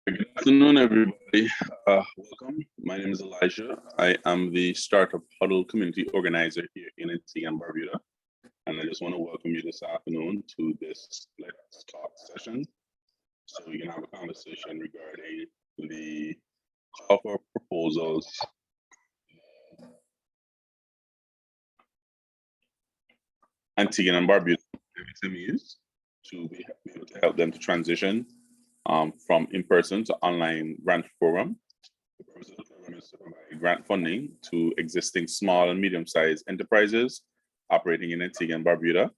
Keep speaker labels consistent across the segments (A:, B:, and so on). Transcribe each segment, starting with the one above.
A: Good afternoon, everybody. Welcome. My name is Elijah. I am the Startup Huddle community organizer here in Antigua and Barbuda. And I just want to welcome you this afternoon to this Let's Talk session. So we can have a conversation regarding the call for proposals, Antigua and Barbuda MSMEs, to be able to help them to transition from in-person to online grant program. The purpose of the program is to provide grant funding to existing small and medium-sized enterprises operating in Antigua and Barbuda,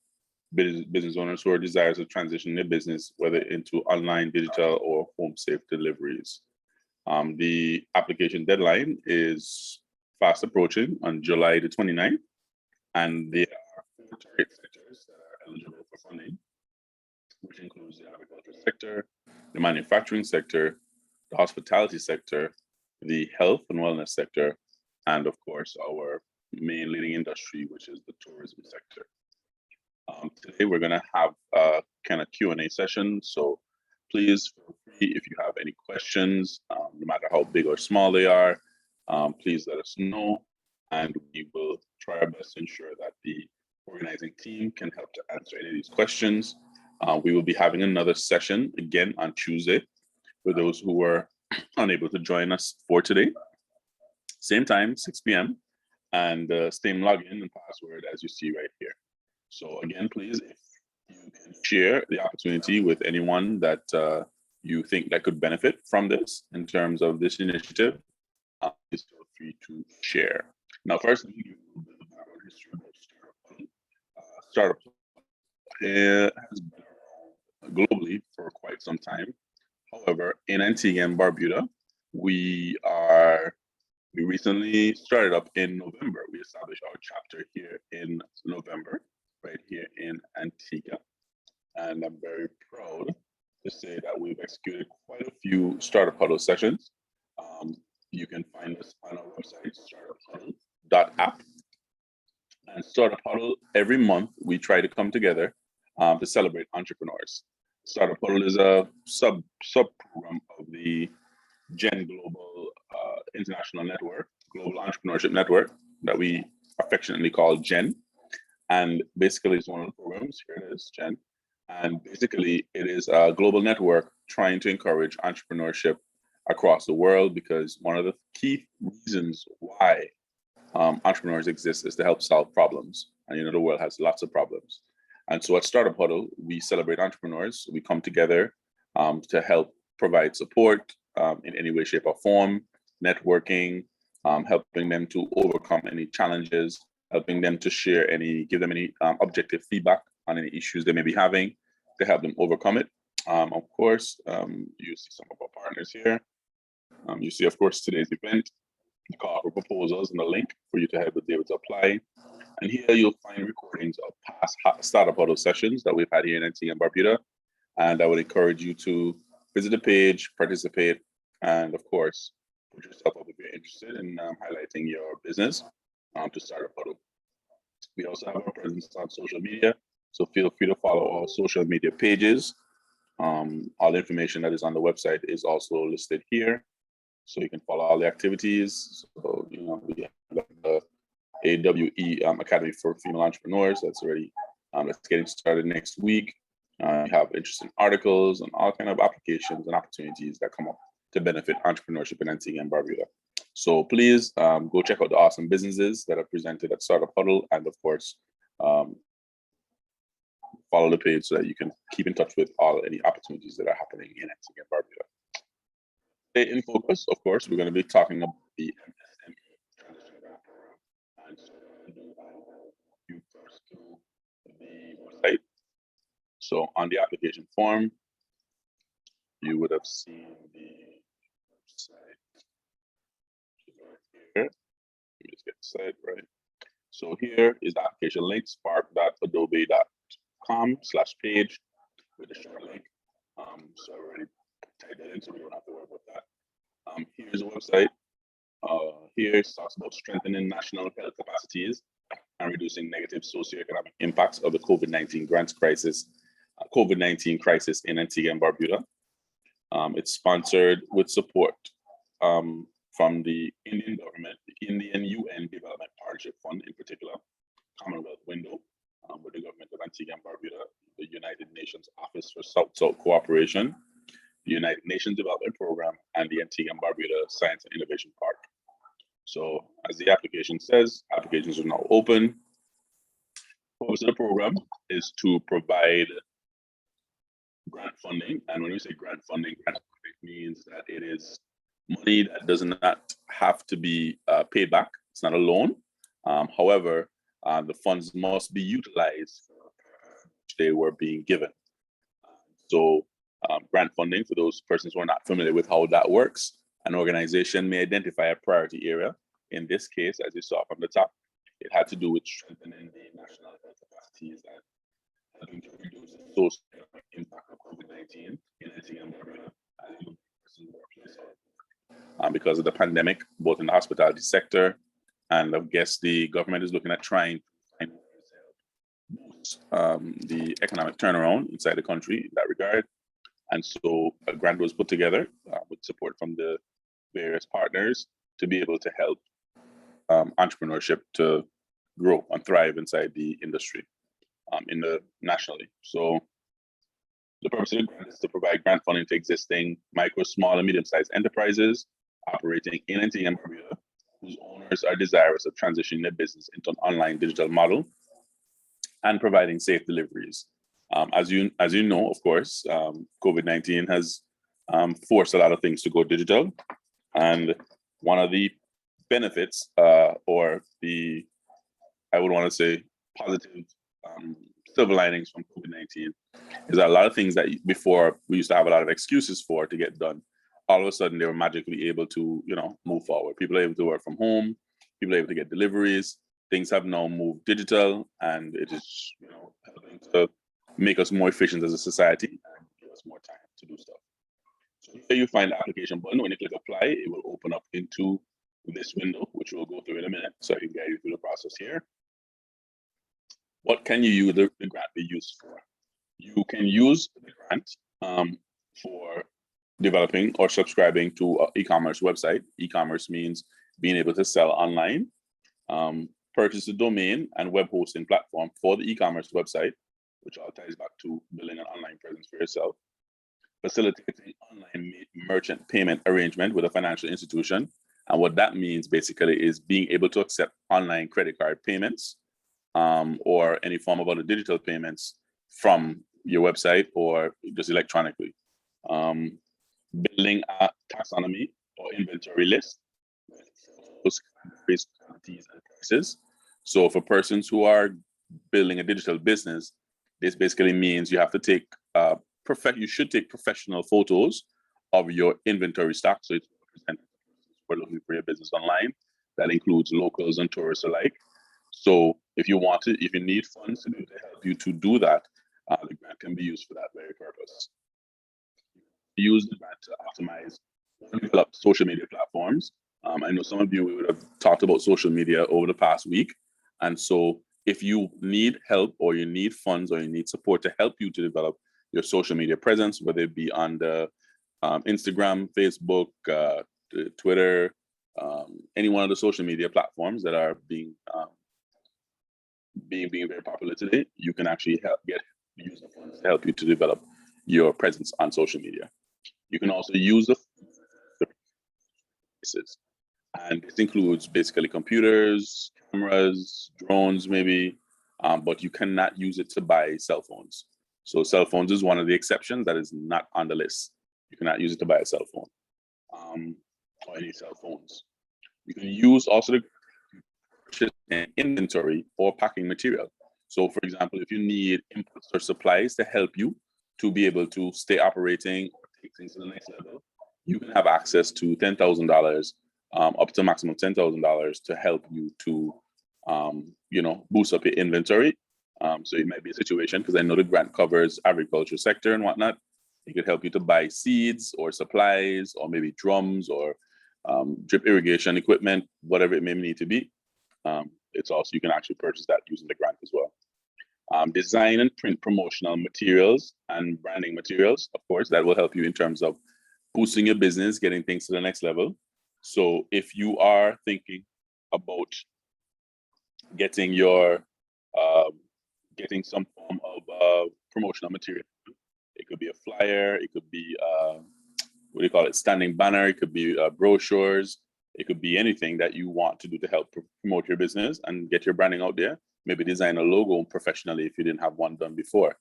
A: business owners who are desirous of transitioning their business, whether into online, digital, or home-safe deliveries. The application deadline is fast approaching on July the 29th, and there are 4 target sectors that are eligible for funding, which includes the agriculture sector, the manufacturing sector, the hospitality sector, the health and wellness sector, and of course, our main leading industry, which is the tourism sector. Today, we're going to have a kind of Q&A session. So please feel free, if you have any questions, no matter how big or small they are, please let us know, and we will try our best to ensure that the organizing team can help to answer any of these questions. We will be having another session again on Tuesday for those who were unable to join us for today. Same time, 6 p.m. and same login and password as you see right here. So again, please, if you can share the opportunity with anyone that you think that could benefit from this in terms of this initiative, please feel free to share. Now, first, let me give you a little bit of background history about Startup. It has been around globally for quite some time. However, in Antigua and Barbuda, we recently started up in November. We established our chapter here in November, right here in Antigua. And I'm very proud to say that we've executed quite a few Startup Huddle sessions. You can find us on our website, startuphuddle.app. And Startup Huddle, every month, we try to come together to celebrate entrepreneurs. Startup Huddle is a sub-program of the GEN Global International Network, Global Entrepreneurship Network, that we affectionately call GEN. And basically, it's one of the programs. Here it is, GEN. And basically, it is a global network trying to encourage entrepreneurship across the world, because one of the key reasons why entrepreneurs exist is to help solve problems. And the world has lots of problems. And so at Startup Huddle, we celebrate entrepreneurs. We come together to help provide support in any way, shape, or form, networking, helping them to overcome any challenges, helping them to give them any objective feedback on any issues they may be having to help them overcome it. Of course, you see some of our partners here. You see, of course, today's event, the call for proposals and the link for you to be able to apply. And here you'll find recordings of past Startup Huddle sessions that we've had here in Antigua and Barbuda. And I would encourage you to visit the page, participate, and of course, put yourself up if you're interested in highlighting your business to Startup Huddle. We also have our presence on social media, so feel free to follow our social media pages. All the information that is on the website is also listed here, so you can follow all the activities. So, we have the AWE Academy for Female Entrepreneurs. That's already that's getting started next week. We have interesting articles and all kind of applications and opportunities that come up to benefit entrepreneurship in Antigua and Barbuda. So please go check out the awesome businesses that are presented at Startup Huddle, and of course, follow the page so that you can keep in touch with any opportunities that are happening in Antigua and Barbuda. Today in focus, of course, we're going to be talking about the MSME transition grant program. And so you first to the website. So on the application form, you would have seen the website. Here, let me just get the site right. So here is the application link, spark.adobe.com/page with a short link. So I already typed that in, so we don't have to worry about that. Here's the website. Here it talks about strengthening national health capacities and reducing negative socioeconomic impacts of the COVID-19 crisis in Antigua and Barbuda. It's sponsored with support from the Indian government, the Indian UN Development Partnership Fund in particular, Commonwealth Window, with the government of Antigua and Barbuda, the United Nations Office for South-South Cooperation, the United Nations Development Program, and the Antigua and Barbuda Science and Innovation Park. So as the application says, applications are now open. The purpose of the program is to provide grant funding. And when we say grant funding means that it is money that does not have to be paid back. It's not a loan. However, the funds must be utilized for which they were being given. So grant funding, for those persons who are not familiar with how that works, an organization may identify a priority area. In this case, as you saw from the top, it had to do with strengthening the national health capacities and helping to reduce the social impact of COVID-19 in Antigua and Barbuda because of the pandemic, both in the hospitality sector, and I guess the government is looking at trying to find boost the economic turnaround inside the country in that regard. And so a grant was put together with support from the various partners to be able to help entrepreneurship to grow and thrive inside the industry nationally. So the purpose of the grant is to provide grant funding to existing micro, small, and medium-sized enterprises operating in Antigua and Barbuda, whose owners are desirous of transitioning their business into an online digital model and providing safe deliveries. As you know, of course, COVID-19 has forced a lot of things to go digital, and one of the benefits, or the, I would want to say, positive silver linings from COVID-19 is that a lot of things that before we used to have a lot of excuses for to get done, all of a sudden they were magically able to, move forward. People are able to work from home, people are able to get deliveries. Things have now moved digital, and it is, helping to make us more efficient as a society and give us more time to do stuff. So here you find the application button. When you click apply, it will open up into this window, which we'll go through in a minute. So I can guide you through the process here. What can you use the grant be used for? You can use the grant for developing or subscribing to an e-commerce website. E-commerce means being able to sell online, purchase a domain and web hosting platform for the e-commerce website, which all ties back to building an online presence for yourself, facilitating online merchant payment arrangement with a financial institution. And what that means basically is being able to accept online credit card payments or any form of other digital payments from your website or just electronically. Building a taxonomy or inventory list with quantities and prices. So for persons who are building a digital business, this basically means you have to take you should take professional photos of your inventory stock. So it's we're looking for your business online. That includes locals and tourists alike. So if you need funds to help you to do that, the grant can be used for that very purpose. Use the grant to optimize and develop social media platforms. I know some of you would have talked about social media over the past week. And so if you need help or you need funds or you need support to help you to develop your social media presence, whether it be on the Instagram, Facebook, Twitter, any one of the social media platforms that are being very popular today, you can actually use the funds to help you to develop your presence on social media. You can also use the devices, and this includes basically computers, cameras, drones, maybe, but you cannot use it to buy cell phones. So cell phones is one of the exceptions that is not on the list. You cannot use it to buy a cell phone or any cell phones. You can use also the purchase inventory or packing material. So for example, if you need inputs or supplies to help you to be able to stay operating or take things to the next level, you can have access to $10,000 up to maximum $10,000 to help you to, boost up your inventory. So it might be a situation, because I know the grant covers agriculture sector and whatnot. It could help you to buy seeds or supplies or maybe drums or drip irrigation equipment, whatever it may need to be. It's also, you can actually purchase that using the grant as well. Design and print promotional materials and branding materials, of course, that will help you in terms of boosting your business, getting things to the next level. So if you are thinking about getting your getting some form of promotional material, it could be a flyer, it could be what do you call it, standing banner, it could be brochures, it could be anything that you want to do to help promote your business and get your branding out there. Maybe design a logo professionally if you didn't have one done before.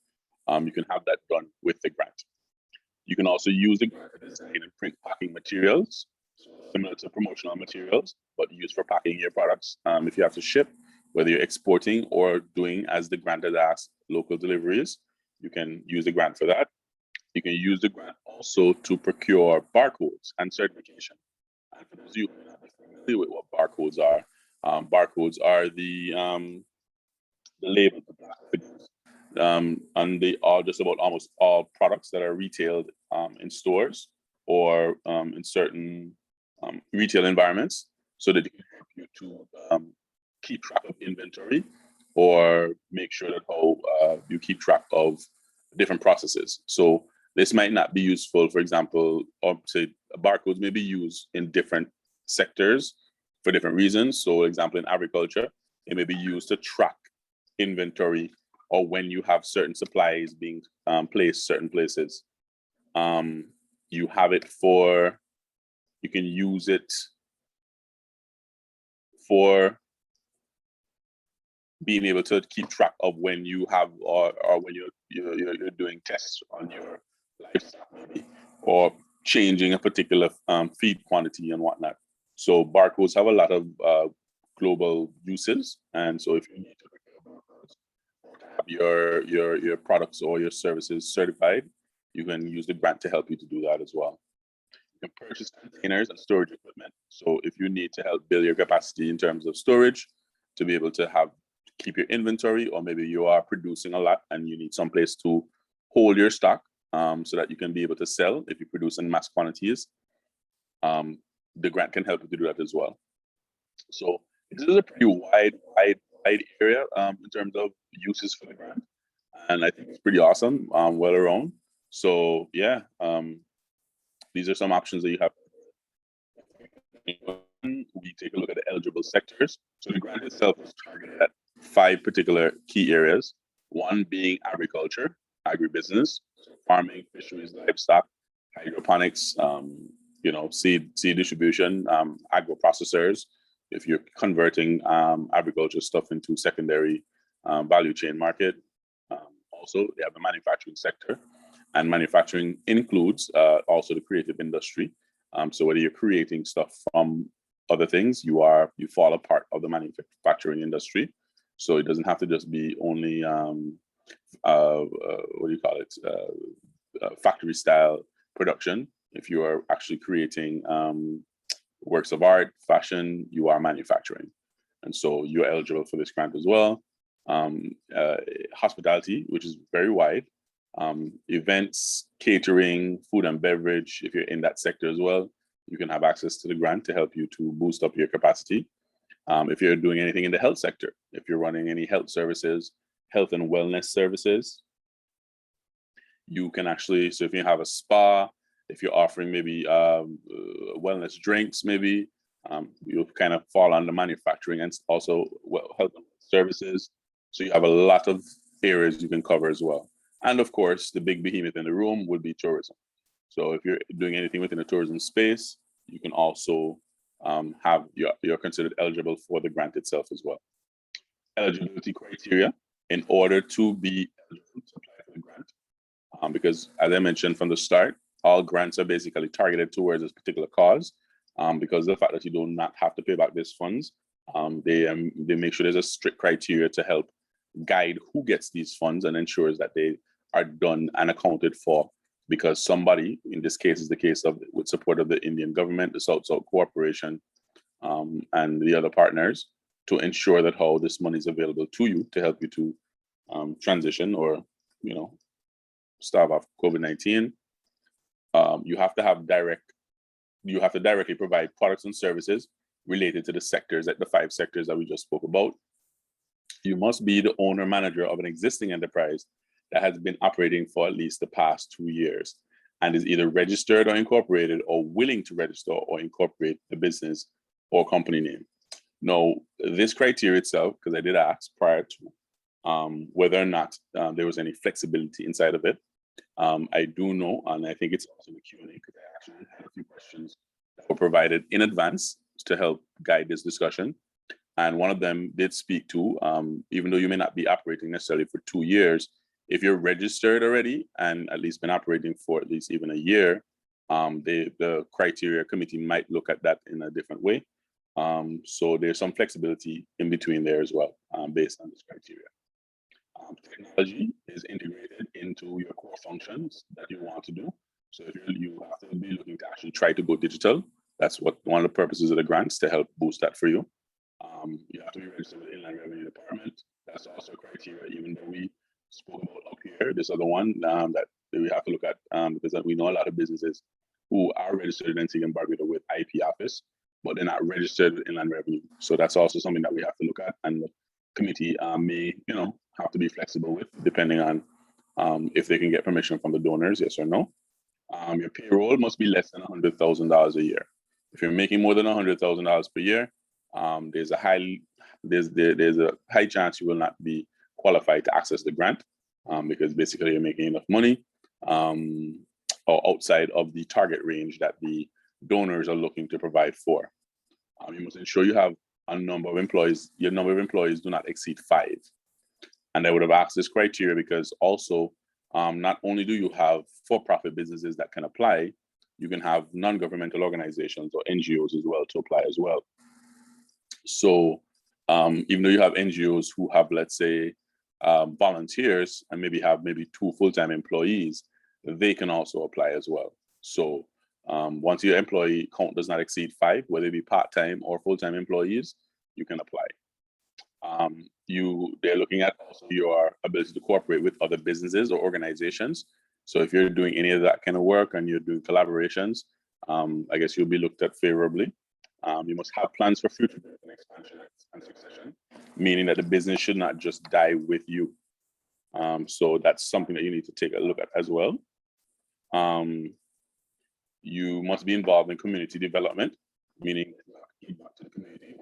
A: You can have that done with the grant. You can also use the grant to design and print packing materials, similar to promotional materials, but used for packing your products. If you have to ship, whether you're exporting or doing, as the grant has asked, local deliveries, you can use the grant for that. You can use the grant also to procure barcodes and certification. And for those of you who are not familiar with what barcodes are the label for plastic goods. And they are just about almost all products that are retailed in stores or in certain retail environments, so that it can help you to keep track of inventory or make sure that how you keep track of different processes. So this might not be useful, for example, or say barcodes may be used in different sectors for different reasons. So, for example, in agriculture, it may be used to track inventory or when you have certain supplies being placed certain places. You have it for, you can use it for being able to keep track of when you have or when you're doing tests on your livestock, maybe, or changing a particular feed quantity and whatnot. So barcodes have a lot of global uses, and so if you need to have your products or your services certified, you can use the grant to help you to do that as well. You can purchase containers and storage equipment. So if you need to help build your capacity in terms of storage, to be able to keep your inventory, or maybe you are producing a lot and you need some place to hold your stock so that you can be able to sell if you produce in mass quantities, the grant can help you to do that as well. So this is a pretty wide area in terms of uses for the grant, and I think it's pretty awesome, well around. So yeah, these are some options that you have. We take a look at the eligible sectors. So the grant itself is targeted at 5 particular key areas. One being agriculture, agribusiness, farming, fisheries, livestock, hydroponics, seed distribution, agro processors. If you're converting agriculture stuff into secondary value chain market. Also, they have the manufacturing sector, and manufacturing includes also the creative industry. So whether you're creating stuff from other things, you fall a part of the manufacturing industry. So it doesn't have to just be only factory style production. If you are actually creating works of art, fashion, you are manufacturing, and so you're eligible for this grant as well. Hospitality, which is very wide. Events, catering, food and beverage, if you're in that sector as well, you can have access to the grant to help you to boost up your capacity. If you're doing anything in the health sector, if you're running any health services, health and wellness services, you can actually, so if you have a spa, if you're offering maybe wellness drinks, maybe you'll kind of fall under manufacturing and also health and services. So you have a lot of areas you can cover as well. And of course, the big behemoth in the room would be tourism. So if you're doing anything within the tourism space, you can also you're considered eligible for the grant itself as well. Eligibility criteria in order to be eligible to apply for the grant, because as I mentioned from the start, all grants are basically targeted towards this particular cause, because of the fact that you do not have to pay back these funds. They make sure there's a strict criteria to help guide who gets these funds and ensures that they are done and accounted for, because somebody, in this case is the case of with support of the Indian government, the South-South Cooperation, and the other partners, to ensure that how this money is available to you to help you to transition or stave off COVID-19. You have to directly provide products and services related to the sectors, like the 5 sectors that we just spoke about. You must be the owner manager of an existing enterprise that has been operating for at least the past 2 years. and is either registered or incorporated or willing to register or incorporate the business or company name. Now, this criteria itself, because I did ask prior to whether or not there was any flexibility inside of it. I do know, and I think it's also in the Q&A, because I actually had a few questions that were provided in advance to help guide this discussion. And one of them did speak to, even though you may not be operating necessarily for 2 years, if you're registered already and at least been operating for at least even a year, the criteria committee might look at that in a different way. So there's some flexibility in between there as well, based on this criteria. Technology is integrated into your core functions that you want to do. So if you have to be looking to actually try to go digital, that's what one of the purposes of the grants, to help boost that for you. You have to be registered with Inland Revenue Department. That's also a criteria, even though we spoke about up here, this other one that we have to look at, because we know a lot of businesses who are registered in Antigua and Barbuda with IP office, but they're not registered with Inland Revenue. So that's also something that we have to look at, and the committee may, have to be flexible with, depending on if they can get permission from the donors, yes or no. Your payroll must be less than $100,000 a year. If you're making more than $100,000 per year, there's a high chance you will not be qualified to access the grant, because basically you're making enough money or outside of the target range that the donors are looking to provide for. You must ensure you have a number of employees. Your number of employees do not exceed 5. And I would have asked this criteria because also, not only do you have for-profit businesses that can apply, you can have non-governmental organizations or NGOs as well to apply as well. So even though you have NGOs who have, let's say, volunteers and maybe 2 full-time employees, they can also apply as well. So once your employee count does not exceed 5, whether it be part-time or full-time employees, you can apply. They're looking at also your ability to cooperate with other businesses or organizations. So if you're doing any of that kind of work and you're doing collaborations, I guess you'll be looked at favorably. You must have plans for future growth and expansion and succession, meaning that the business should not just die with you. So that's something that you need to take a look at as well. You must be involved in community development, meaning give back to the community,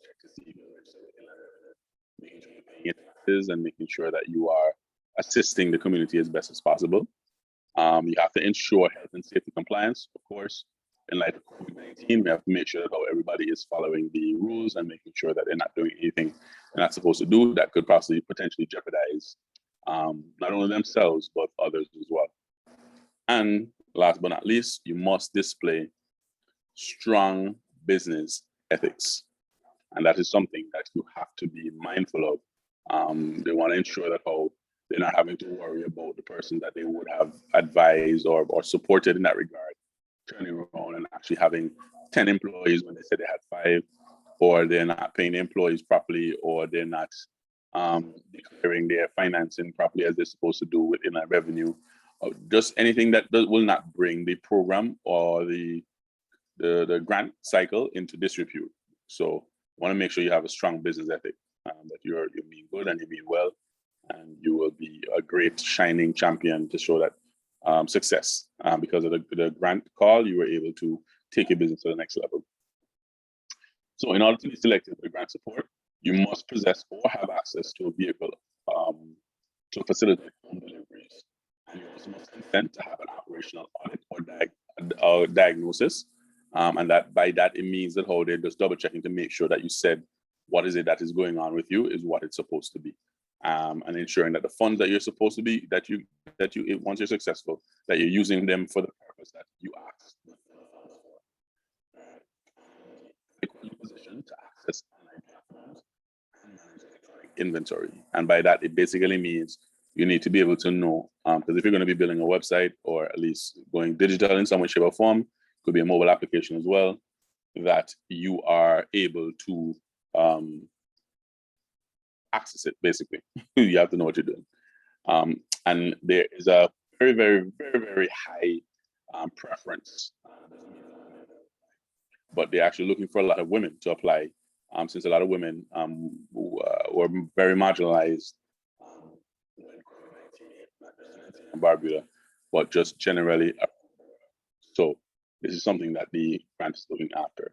A: check to see making sure you're paying your taxes and making sure that you are assisting the community as best as possible. You have to ensure health and safety compliance, of course. In light of COVID-19, we have to make sure that everybody is following the rules and making sure that they're not doing anything they're not supposed to do that could possibly potentially jeopardize not only themselves, but others as well. And last but not least, you must display strong business ethics. And that is something that you have to be mindful of. They want to ensure that they're not having to worry about the person that they would have advised or supported in that regard, turning around and actually having 10 employees when they said they had 5, or they're not paying the employees properly, or they're not declaring their financing properly as they're supposed to do within that revenue. Just anything that will not bring the program or the grant cycle into disrepute. So want to make sure you have a strong business ethic, that you mean good and you mean well, and you will be a great shining champion to show that success. Because of the grant call, you were able to take your business to the next level. So in order to be selected for grant support, you must possess or have access to a vehicle to facilitate home deliveries. And you also must consent to have an operational audit or diagnosis. And that by that, it means that they're just double checking to make sure that you said what is it that is going on with you is what it's supposed to be. And ensuring that the funds that you're supposed to be, that you once you're successful, that you're using them for the purpose that you asked. Equally positioned to access online platforms and manage electronic inventory. And by that, it basically means you need to be able to know, because if you're going to be building a website or at least going digital in some way, shape, or form, could be a mobile application as well, that you are able to access it, basically. You have to know what you're doing. And there is a very, very, very, very high preference. But they're actually looking for a lot of women to apply, since a lot of women were very marginalized in Barbuda but just generally. So this is something that the grant is looking after.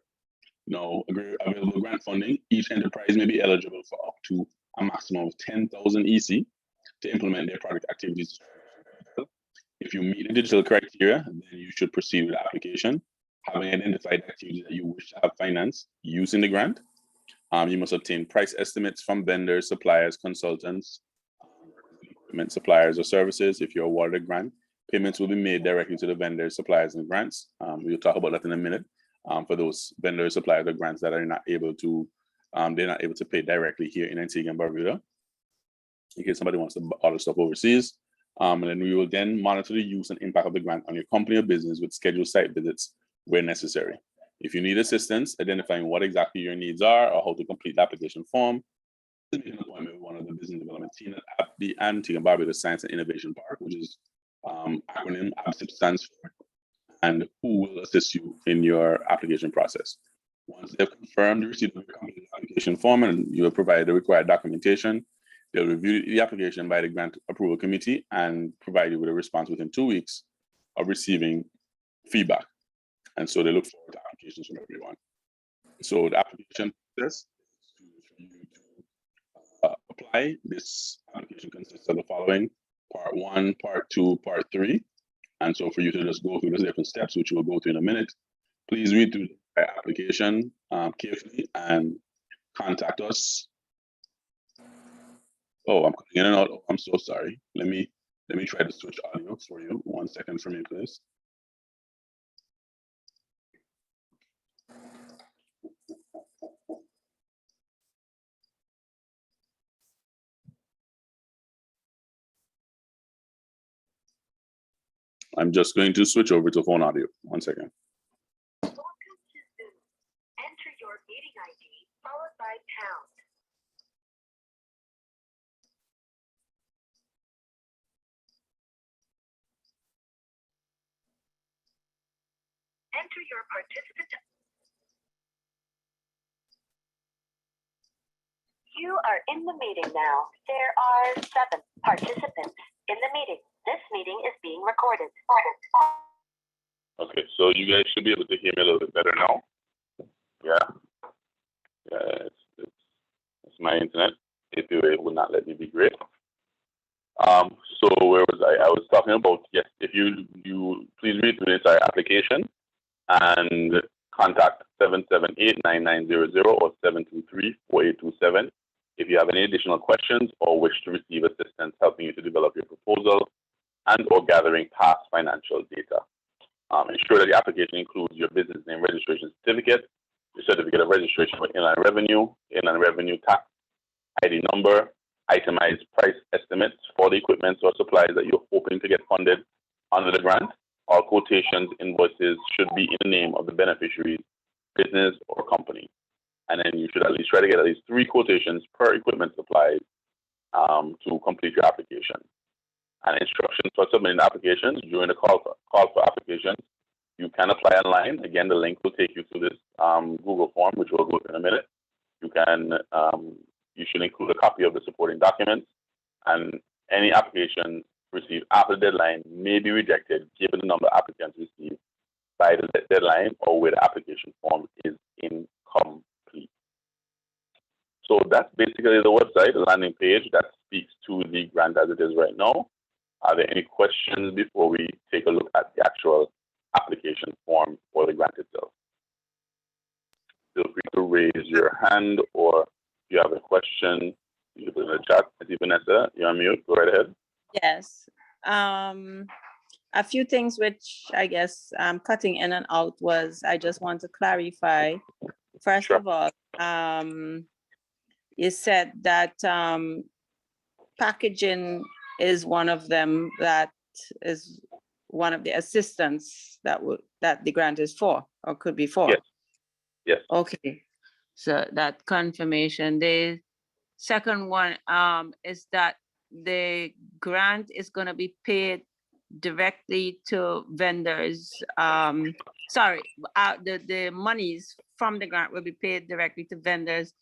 A: Now, available grant funding, each enterprise may be eligible for up to a maximum of 10,000 EC to implement their product activities. If you meet the digital criteria, then you should proceed with the application. Having identified activities that you wish to have financed using the grant, you must obtain price estimates from vendors, suppliers, consultants, equipment suppliers or services. If you're awarded a grant, payments will be made directly to the vendors, suppliers, and grants. We'll talk about that in a minute. For those vendors, suppliers, or grants that are not able to, they're not able to pay directly here in Antigua and Barbuda, in case somebody wants to order stuff overseas. And then we will then monitor the use and impact of the grant on your company or business with scheduled site visits where necessary. If you need assistance identifying what exactly your needs are or how to complete the application form, make an appointment with one of the business development team at the Antigua and Barbuda Science and Innovation Park, which is acronym ABSIP stands for, and who will assist you in your application process. Once they've confirmed the receipt of your company's application form and you will provide the required documentation, they'll review the application by the grant approval committee and provide you with a response within 2 weeks of receiving feedback. And so they look forward to applications from everyone. So the application process for you to apply. This application consists of the following: part 1, part 2, part 3. And so for you to just go through the different steps, which we'll go through in a minute, please read through the application carefully and contact us. Oh, I'm cutting in and out. Oh, I'm so sorry. Let me try to switch audio for you. 1 second for me, please. I'm just going to switch over to phone audio. 1 second.
B: Welcome to Zoom. Enter your meeting ID followed by pound. Enter your participant. You are in the meeting now. There are 7 participants in the meeting. This meeting is being recorded.
A: Okay, so you guys should be able to hear me a little bit better now. Yeah, it's my internet. If it would not let me be great. So where was I? I was talking about, yes, if you please read through the entire application and contact 778-9900 or 723-4827 if you have any additional questions or wish to receive assistance helping you to develop your proposal and or gathering past financial data. Ensure that the application includes your business name registration certificate, your certificate of registration for inland revenue tax, ID number, itemized price estimates for the equipment or supplies that you're hoping to get funded under the grant. All quotations, invoices should be in the name of the beneficiary's business or company. And then you should at least try to get at least 3 quotations per equipment supplies to complete your application. And instructions for submitting applications during the call for applications. You can apply online. Again, the link will take you to this Google form, which we'll go through in a minute. You should include a copy of the supporting documents, and any application received after the deadline may be rejected given the number of applicants received by the deadline or where the application form is incomplete. So that's basically the website, the landing page that speaks to the grant as it is right now. Are there any questions before we take a look at the actual application form for the grant itself? Feel free to raise your hand, or if you have a question, you can put in the chat. Vanessa, you're on mute. Go right ahead.
C: Yes. A few things which I guess cutting in and out was, I just want to clarify. First
A: Sure.
C: of all, you said that packaging is one of them, that is one of the assistance that the grant is for, or could be for.
A: Yes. Yes.
C: Okay. So that confirmation. The second one is that the grant is going to be paid directly to vendors. The monies from the grant will be paid directly to vendors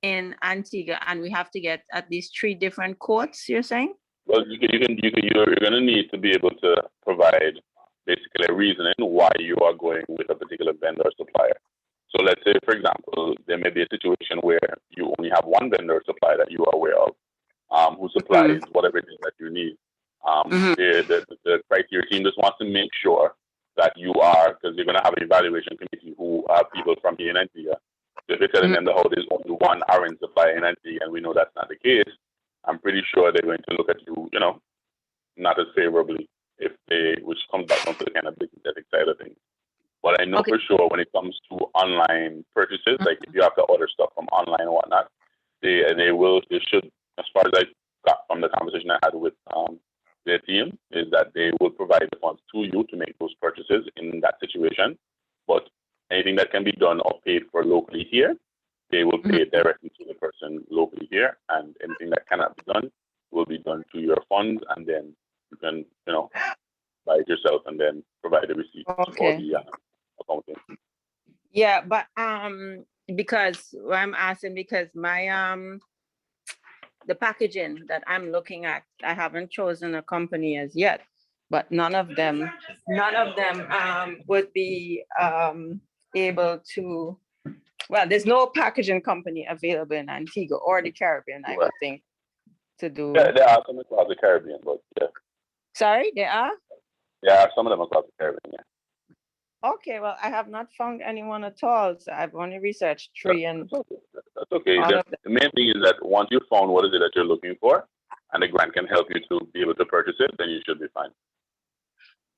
C: in Antigua, and we have to get at least 3 different quotes, you're saying?
A: Well, you're going to need to be able to provide provide basically a reasoning why you are going with a particular vendor or supplier. So let's say, for example, there may be a situation where you only have one vendor or supplier that you are aware of, who supplies whatever it is that you need. The criteria team just wants to make sure that you are, because you're going to have an evaluation committee who are people from here in Antigua. So if you're telling them the whole there's only one orange supplier in Antigua and we know that's not the case, I'm pretty sure they're going to look at you, not as favorably if which comes back onto the kind of business ethics side of things. But I know for sure when it comes to online purchases, like if you have to order stuff from online and whatnot, they should, as far as I got from the conversation I had with their team, is that they will provide the funds to you to make those purchases in that situation. But anything that can be done or paid for locally here, they will pay it directly to the person locally here, and anything that cannot be done will be done to your funds, and then you can, buy it yourself and then provide the receipt or the accounting.
C: Yeah, but because I'm asking because my the packaging that I'm looking at, I haven't chosen a company as yet, but none of them would be able to. Well, there's no packaging company available in Antigua or the Caribbean, I would think, to do.
A: Yeah, there are some across the Caribbean, but yeah.
C: Sorry, there are?
A: Yeah, some of them across the Caribbean, yeah.
C: Okay, well, I have not found anyone at all. So I've only researched 3 and
A: that's okay. The main thing is that once you found what is it that you're looking for, and the grant can help you to be able to purchase it, then you should be fine.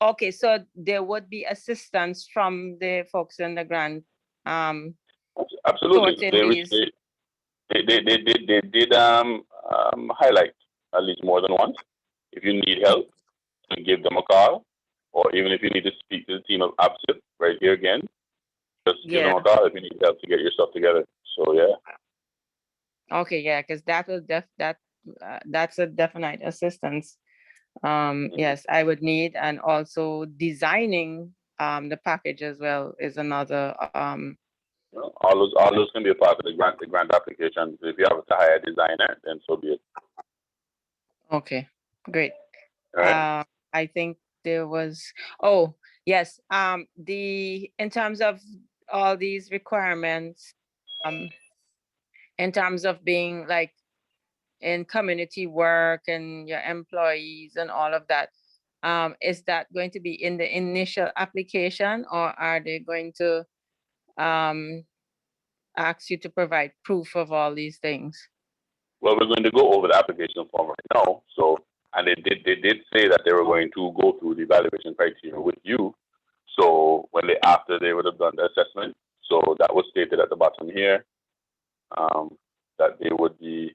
C: Okay, so there would be assistance from the folks in the grant.
A: Absolutely. They did highlight at least more than once. If you need help, and give them a call, or even if you need to speak to the team of ABSIP right here again, just give them a call if you need help to get your stuff together. So yeah.
C: Okay, yeah, because that will that's a definite assistance. Yes, I would need, and also designing the package as well is another.
A: All those can be a part of the grant application. If you have to hire a designer, then so be it.
C: Okay, great.
A: All right.
C: I think there was, yes, in terms of all these requirements, in terms of being like in community work and your employees and all of that, is that going to be in the initial application, or are they going to ask you to provide proof of all these things?
A: Well, we're going to go over the application form right now. So, and they did say that they were going to go through the evaluation criteria with you. So when after they would have done the assessment, so that was stated at the bottom here, that they would be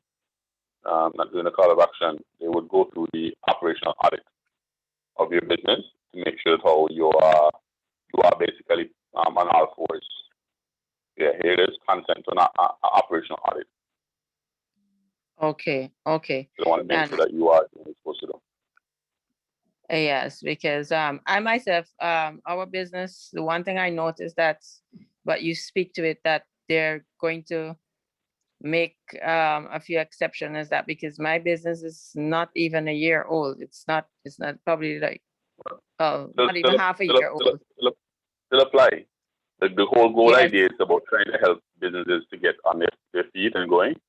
A: not doing a call of action. They would go through the operational audit of your business to make sure that how you are basically on all fours. Yeah, here it is, consent on operational audit.
C: Okay.
A: They want to make sure that you are doing what you're supposed to do.
C: Yes, because I myself, our business, the one thing I noticed but you speak to it, that they're going to make a few exceptions, is that because my business is not even a year old. It's not probably like not even half a year old.
A: Still apply. The whole goal idea is about trying to help businesses to get on their feet and going.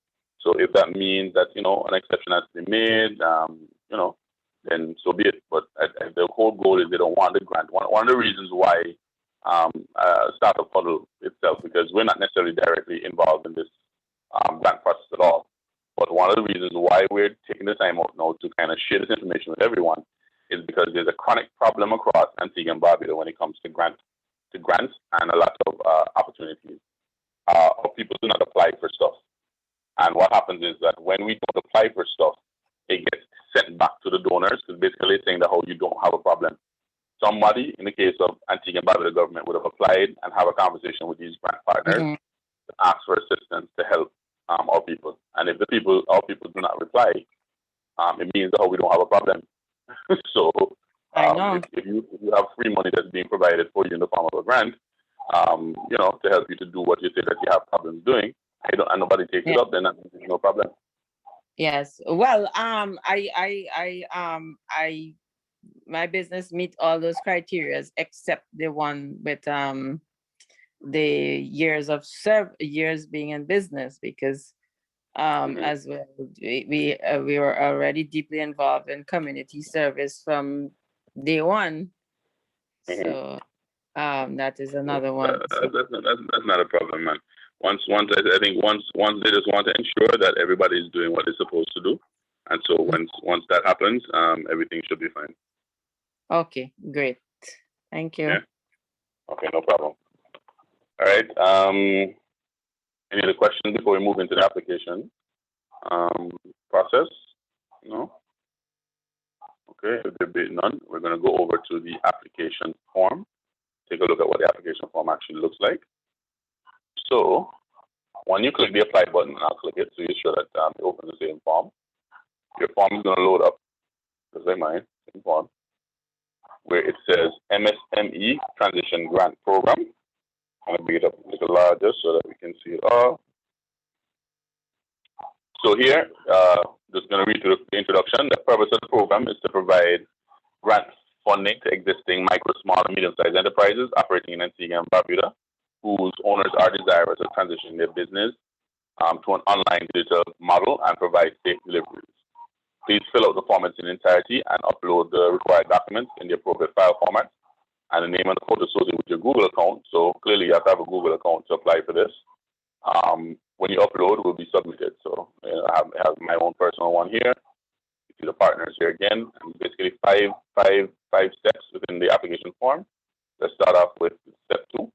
A: So if that means that, an exception has to be made, then so be it. But the whole goal is they don't want the grant. One of the reasons why Startup Huddle itself, because we're not necessarily directly involved in this grant process at all. But one of the reasons why we're taking the time out now to kind of share this information with everyone is because there's a chronic problem across Antigua and Barbuda when it comes to grants and a lot of opportunities. People do not apply for stuff. And what happens is that when we don't apply for stuff, it gets sent back to the donors, because basically saying that you don't have a problem. Somebody, in the case of Antigua and Barbuda government, would have applied and have a conversation with these grant partners to ask for assistance to help our people. And if our people do not reply, it means that we don't have a problem. So if you have free money that's being provided for you in the form of a grant, to help you to do what you say that you have problems doing, and nobody takes it up, then there's no problem.
C: Yes. Well, I my business meet all those criteria except the one with the years being in business, because as well we were already deeply involved in community service from day one. So that is another one. So,
A: That's not a problem, man. I think once they just want to ensure that everybody is doing what they're supposed to do, and so once that happens, everything should be fine.
C: okay, great. Thank you.
A: Yeah. Okay, no problem. All right. Any other questions before we move into the application process? No. Okay. If there be none, we're going to go over to the application form. Take a look at what the application form actually looks like. So when you click the apply button, I'll click it so you show that it opens the same form. Your form is going to load up, just like mine, same form, where it says MSME Transition Grant Program. I'm going to bring it up a little larger so that we can see it all. So here, just going to read through the introduction. The purpose of the program is to provide grant funding to existing micro, small, and medium-sized enterprises operating in Antigua and Barbuda, whose owners are desirous of transitioning their business to an online digital model and provide safe deliveries. Please fill out the form in its entirety and upload the required documents in the appropriate file format and the name and the code associated with your Google account. So clearly you have to have a Google account to apply for this. When you upload, it will be submitted. So I have my own personal one here. You see the partners here again. And basically five steps within the application form. Let's start off with step 2.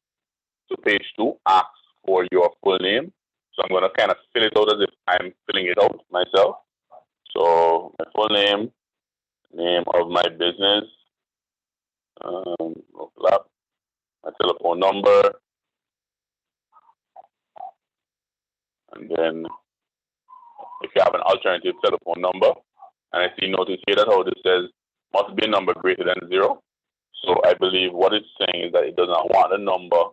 A: So page 2 asks for your full name. So I'm going to kind of fill it out as if I'm filling it out myself. So my full name, name of my business, my telephone number, and then if you have an alternative telephone number, and I see notice here that how this says must be a number greater than 0. So I believe what it's saying is that it does not want a number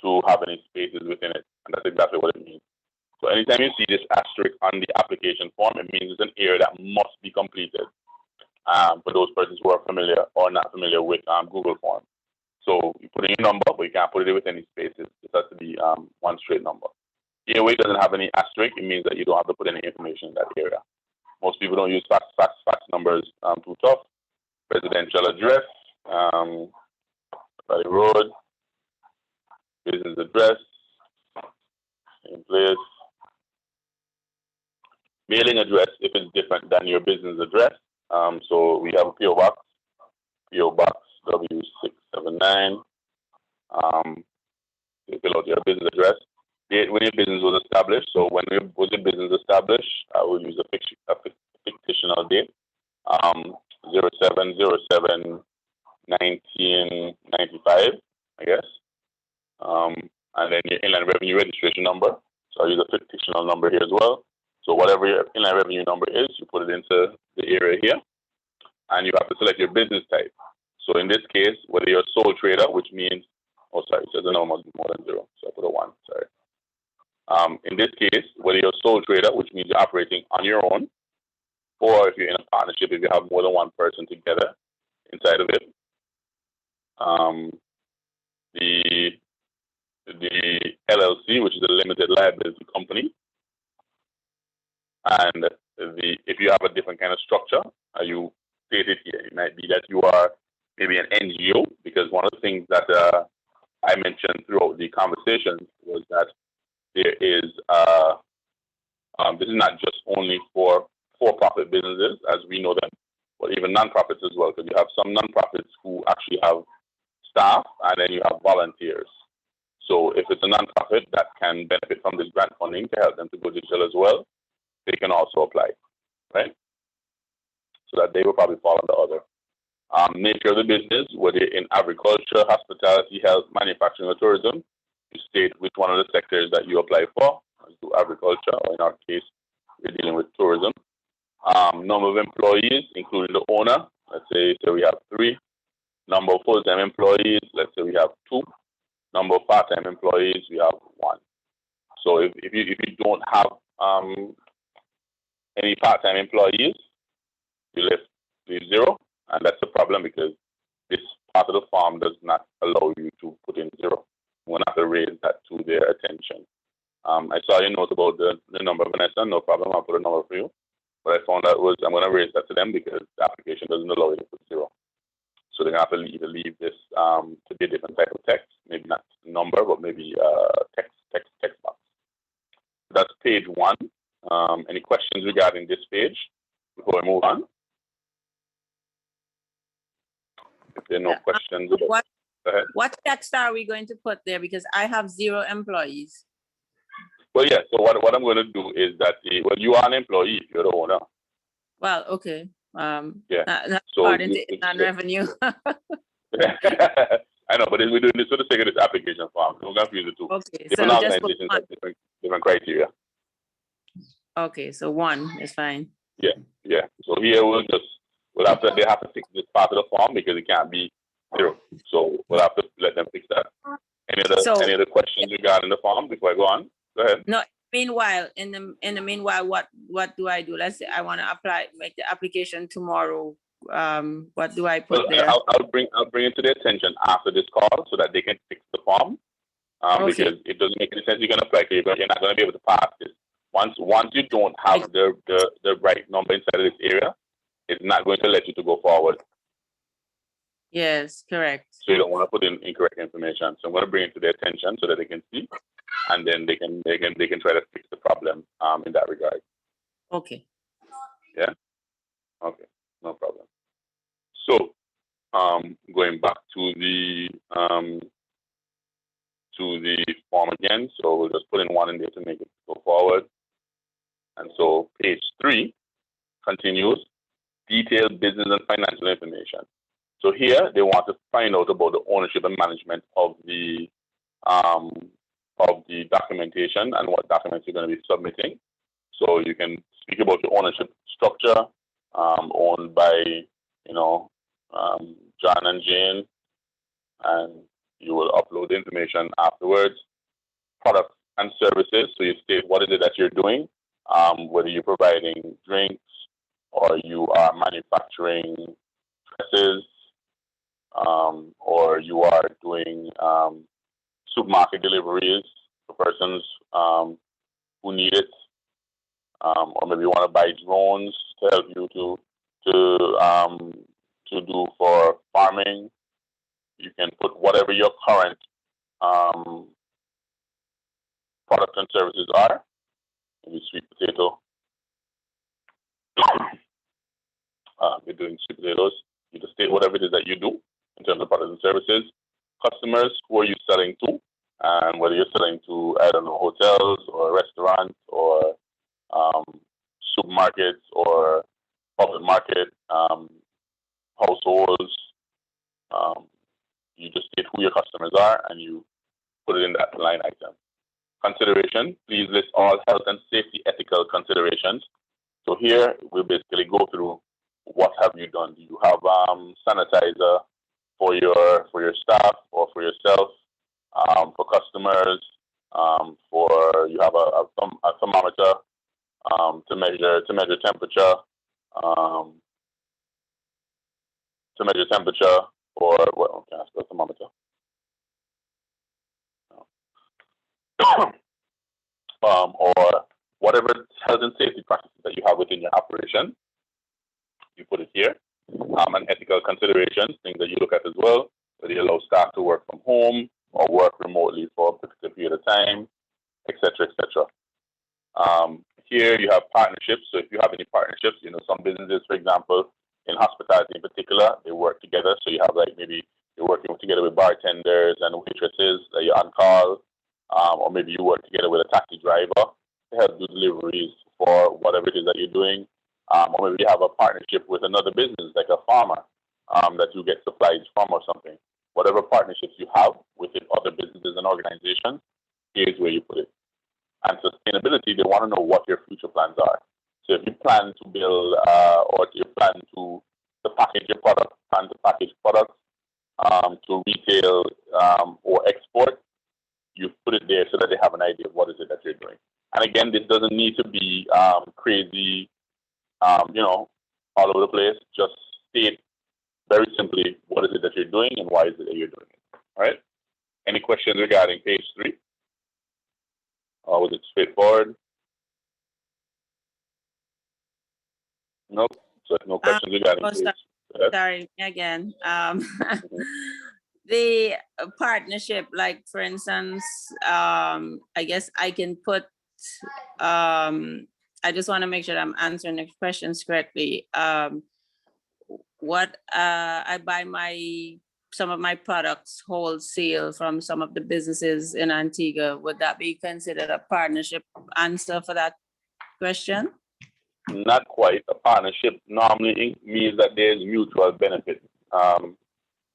A: to have any spaces within it, and that's exactly what it means. So anytime you see this asterisk on the application form, it means it's an area that must be completed for those persons who are familiar or not familiar with Google Form. So you put in your number, but you can't put it with any spaces. It has to be one straight number. Here, where it doesn't have any asterisk, it means that you don't have to put any information in that area. Most people don't use fax numbers too tough. Residential address, Valley Road, business address, same place. Mailing address, if it's different than your business address. So we have a PO Box W679. You fill out your business address. Date when your business was established. So when was your business established, I will use a fictional date. 07/07/1995, I guess. And then your inland revenue registration number. So I'll use a fictional number here as well. So whatever your inland revenue number is, you put it into the area here, and you have to select your business type. So in this case, whether you're a sole trader, which means, oh sorry, it says the number must be more than 0, so I put a 1. Sorry. In this case, whether you're a sole trader, which means you're operating on your own, or if you're in a partnership, if you have more than one person together inside of it, the LLC, which is a limited liability company. And if you have a different kind of structure, you stated here, it might be that you are maybe an NGO, because one of the things that I mentioned throughout the conversation was that there is, this is not just only for-profit businesses as we know them, but even nonprofits as well, because you have some nonprofits who actually have staff and then you have volunteers. So if it's a nonprofit that can benefit from this grant funding to help them to go digital as well, they can also apply, right? So that they will probably fall on the other. Nature of the business, whether in agriculture, hospitality, health, manufacturing, or tourism, you state which one of the sectors that you apply for. Let's do agriculture, or in our case, we're dealing with tourism. Number of employees, including the owner. Let's say we have 3. Number of full-time employees, let's say we have 2. Number of part-time employees, we have 1. So if you don't have any part-time employees, you leave 0. And that's the problem because this part of the form does not allow you to put in 0. I'm going to have to raise that to their attention. I saw your note about the number, Vanessa. No problem. I'll put a number for you. But I found out I'm going to raise that to them because the application doesn't allow you to put 0. So they're going to have to either leave this to be a different type of text, maybe not number, but maybe text box. That's page 1. Any questions regarding this page before we move on? If there are no questions, go ahead.
C: What text are we going to put there? Because I have 0 employees.
A: Well, yeah. So what I'm going to do is that you are an employee if you're the owner.
C: Well, okay.
A: Yeah.
C: Not
A: So
C: according to non-revenue.
A: I know, but we're doing this for the sake of this application form. Don't confuse the two.
C: Okay,
A: Different
C: so just put
A: organizations
C: 1.
A: have different criteria.
C: Okay, so 1 is fine.
A: Yeah. So here they have to fix this part of the form because it can't be 0. So we'll have to let them fix that. Any other questions regarding the form before I go on? Go ahead.
C: No. Meanwhile, in the meanwhile, what do I do? Let's say I want to make the application tomorrow. What do I put there?
A: I'll bring it to their attention after this call so that they can fix the form.
C: Okay.
A: Because it doesn't make any sense. You're going to apply, you're not going to be able to pass this. Once you don't have the right number inside of this area, it's not going to let you to go forward.
C: Yes, correct.
A: So you don't want to put in incorrect information. So I'm going to bring it to their attention so that they can see, and then they can try to fix the problem in that regard.
C: Okay.
A: Yeah. Okay. No problem. So going back to the form again. So we'll just put in 1 in there to make it go forward. And so page 3 continues detailed business and financial information. So here they want to find out about the ownership and management of the documentation and what documents you're going to be submitting. So you can speak about your ownership structure, owned by John and Jane, and you will upload the information afterwards. Products and services. So you state what is it that you're doing, whether you're providing drinks or you are manufacturing dresses, or you are doing supermarket deliveries for persons who need it, or maybe you want to buy drones to help you to do for farming. You can put whatever your current products and services are. Maybe sweet potato. You're doing sweet potatoes. You just state whatever it is that you do in terms of products and services. Customers, who are you selling to? And whether you're selling to, I don't know, hotels or restaurants or supermarkets or public market, households. You just state who your customers are and you put it in that line item. Consideration, please list all health and safety ethical considerations. So here we'll basically go through what have you done. Do you have sanitizer for your staff or for yourself, for customers, for you have a thermometer to measure temperature, or what can I spell thermometer? Or whatever health and safety practices that you have within your operation, you put it here. And ethical considerations, things that you look at as well, whether you allow staff to work from home or work remotely for a particular period of time, etc., etc. Here you have partnerships. So if you have any partnerships, some businesses, for example, in hospitality in particular, they work together. So you have maybe you're working together with bartenders and waitresses that you're on call, or maybe you work together with a taxi driver to help do deliveries for whatever it is that you're doing. Or maybe you have a partnership with another business, like a farmer, that you get supplies from or something. Whatever partnerships you have with other businesses and organizations, here's where you put it. And sustainability, they want to know what your future plans are. So if you plan to build, or if you plan to package your product, plan to package products to retail or export, you put it there so that they have an idea of what is it that you're doing. And again, this doesn't need to be crazy, all over the place. Just state very simply, what is it that you're doing and why is it that you're doing it? All right. Any questions regarding page 3? Or was it straightforward? Nope. So no questions regarding
C: oh,
A: page.
C: sorry, me again.
A: Mhm.
C: The partnership, like for instance, I guess I can put, I just want to make sure I'm answering the questions correctly. What I buy some of my products wholesale from some of the businesses in Antigua, would that be considered a partnership answer for that question?
A: Not quite. A partnership normally means that there's mutual benefit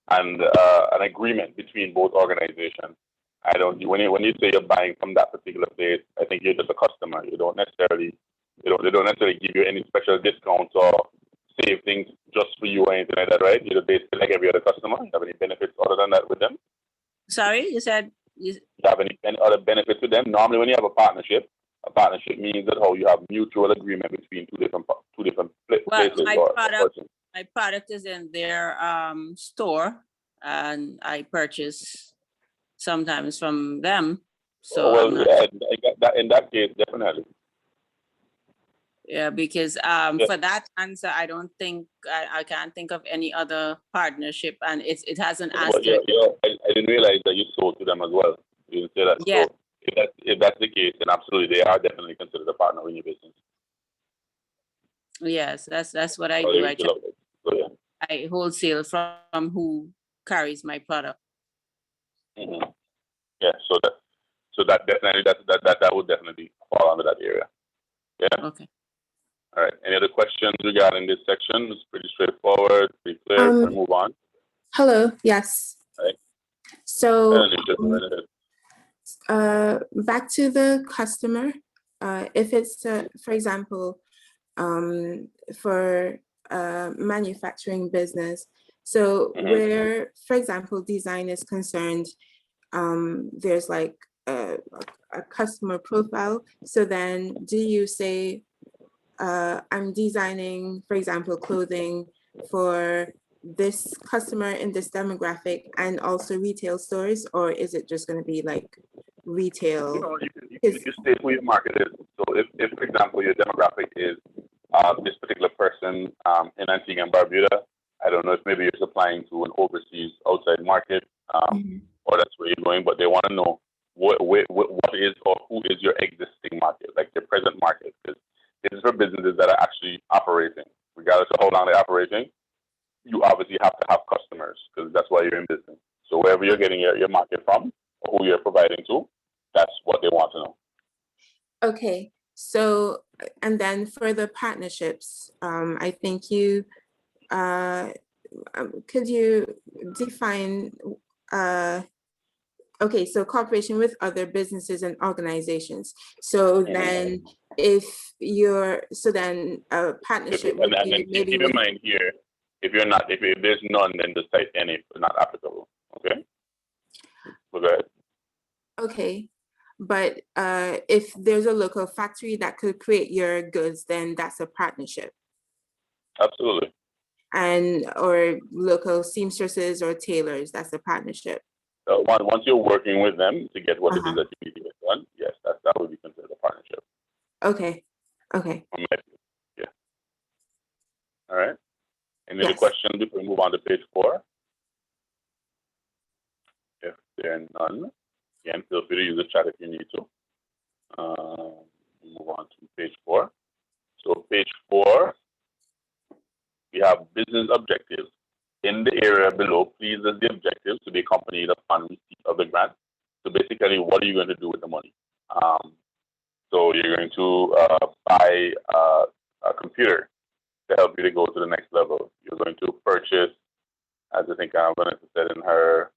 A: and an agreement between both organizations. I don't. When you say you're buying from that particular place, I think you're just a customer. You don't necessarily. They don't necessarily give you any special discounts or save things just for you or anything like that, right? You're basically like every other customer. You have any benefits other than that with them?
C: Sorry, you said
A: You have any other benefits with them? Normally, when you have a partnership means that how you have mutual agreement between two different
C: well,
A: places or persons.
C: my product is in their store, and I purchase sometimes from them. So
A: Well,
C: I'm not
A: yeah, in that case, definitely.
C: Yeah, because
A: Yeah.
C: for that answer, I don't think I can't think of any other partnership, and it has an
A: Well,
C: asterisk.
A: I didn't realize that you sold to them as well. You didn't say that.
C: Yeah.
A: So if that's the case, then absolutely, they are definitely considered a partner in your business.
C: Yes, that's what I
A: Or
C: do.
A: they still have it. So yeah.
C: I wholesale from who carries my product.
A: Mm-hmm. Yeah. So that definitely that would definitely fall under that area. Yeah.
C: Okay.
A: All right. Any other questions regarding this section? It's pretty straightforward, pretty clear. Can we move on?
D: Hello. Yes.
A: Right.
D: So,
A: And you just went ahead.
D: back to the customer. If it's, for example, for a manufacturing business, so
A: Mhm.
D: where, for example, design is concerned, there's like a customer profile. So then, do you say, I'm designing, for example, clothing for this customer in this demographic and also retail stores, or is it just going to be like retail?
A: No, you state who your market is. So if for example, your demographic is this particular person in Antigua and Barbuda, I don't know if maybe you're supplying to an overseas outside market or that's where you're going, but they want to know what is or who is your existing market, like your present market, because this is for businesses that are actually operating. Regardless of how long they're operating, you obviously have to have customers because that's why you're in business. So wherever you're getting your market from or who you're providing to, that's what they want to know.
D: Okay, so, and then for the partnerships, I think you, could you define, okay, so cooperation with other businesses and organizations. So then if you're, so then a partnership would be maybe
A: keep in mind here, if there's none, then just type any if not applicable. Okay? So go ahead.
D: Okay, but if there's a local factory that could create your goods, then that's a partnership.
A: Absolutely.
D: And or local seamstresses or tailors, that's a partnership.
A: Once you're working with them to get what it is that you need to get done, yes, that would be considered a partnership.
D: Okay. Okay.
A: Yeah. All right. Any other questions before we move on to page 4? If there are none, again, feel free to use the chat if you need to. Move on to page 4. So page 4, we have business objectives. In the area below, please list the objectives to be accompanied upon receipt of the grant. So basically, what are you going to do with the money? So you're going to buy a computer to help you to go to the next level. You're going to purchase, as I think Vanessa said in her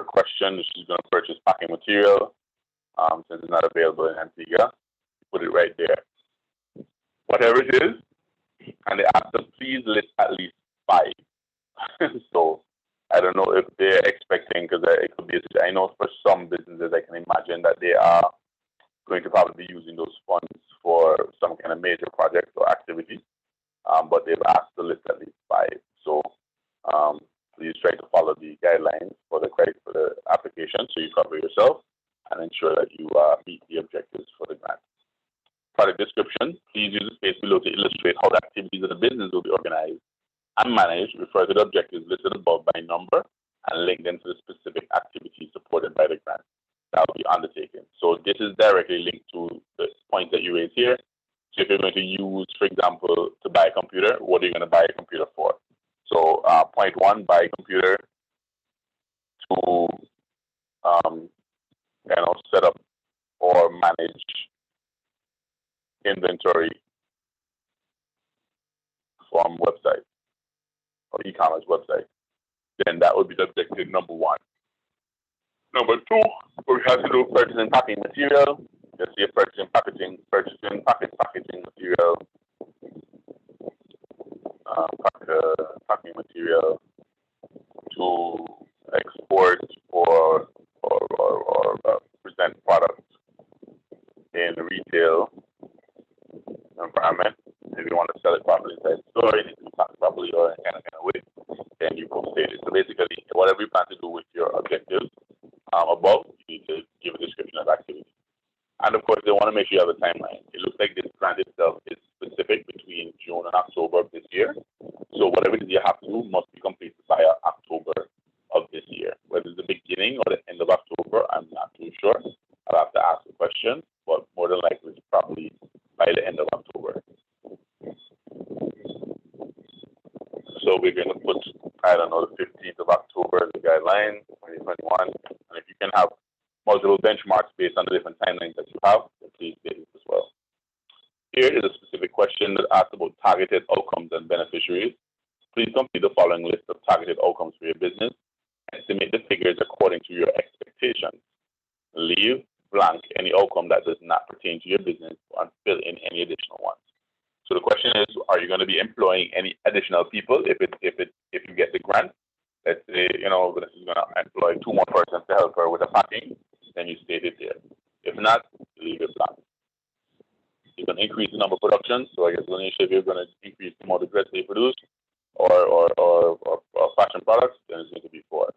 A: question, she's going to purchase packing material since it's not available in Antigua. Put it right there. Whatever it is, and they ask them, please list at least 5. So I don't know if they're expecting, because it could be, I know for some businesses, I can imagine that they are going to probably be using those funds for some kind of major project or activity. But they've asked to list at least 5. So please try to follow the guidelines for the application so you cover yourself and ensure that you meet the objectives for the grant. Product description, please use the space below to illustrate how the activities of the business will be organized and managed. Refer to the objectives listed above by number and link them to the specific activities supported by the grant that will be undertaken. So this is directly linked to the point that you raised here. So if you're going to use, for example, to buy a computer, what are you going to buy a computer for? So point one, buy a computer to set up or manage inventory from website or e-commerce website. Then that would be the objective number one. Number two, we have to do purchasing packing material. Just see purchasing packaging material, packing material to export or present products in retail environment. If you want to sell it properly inside the store, you need to pack it properly or in kind of way, then you go state it. So basically, whatever you plan to do with your objectives above, you need to give a description of activity. And of course, they want to make sure you have a timeline. It looks like this grant itself is specific between June and October of this year. So whatever it is you have to do must be completed by October of this year. Whether it's the beginning or the end of October, I'm not too sure. I'll have to ask the question, but more than likely it's probably by the end of October. So we're going to put, I don't know, the 15th of October as the guideline, 2021. And if you can have multiple benchmarks based on the different timelines that you have, then please state it as well. Here is a specific question that asks about targeted outcomes and beneficiaries. Please complete the following list of targeted outcomes for your business. Estimate the figures according to your expectations. Leave blank any outcome that does not pertain to your business and fill in any additional ones. So the question is, are you going to be employing any additional people if you get the grant? Let's say, this is going to employ 2 more persons to help her with the packing, then you state it there. If not, leave it blank. You can increase the number of productions. So I guess if you're going to increase the amount of dress they produce or fashion products, then it's going to be 4.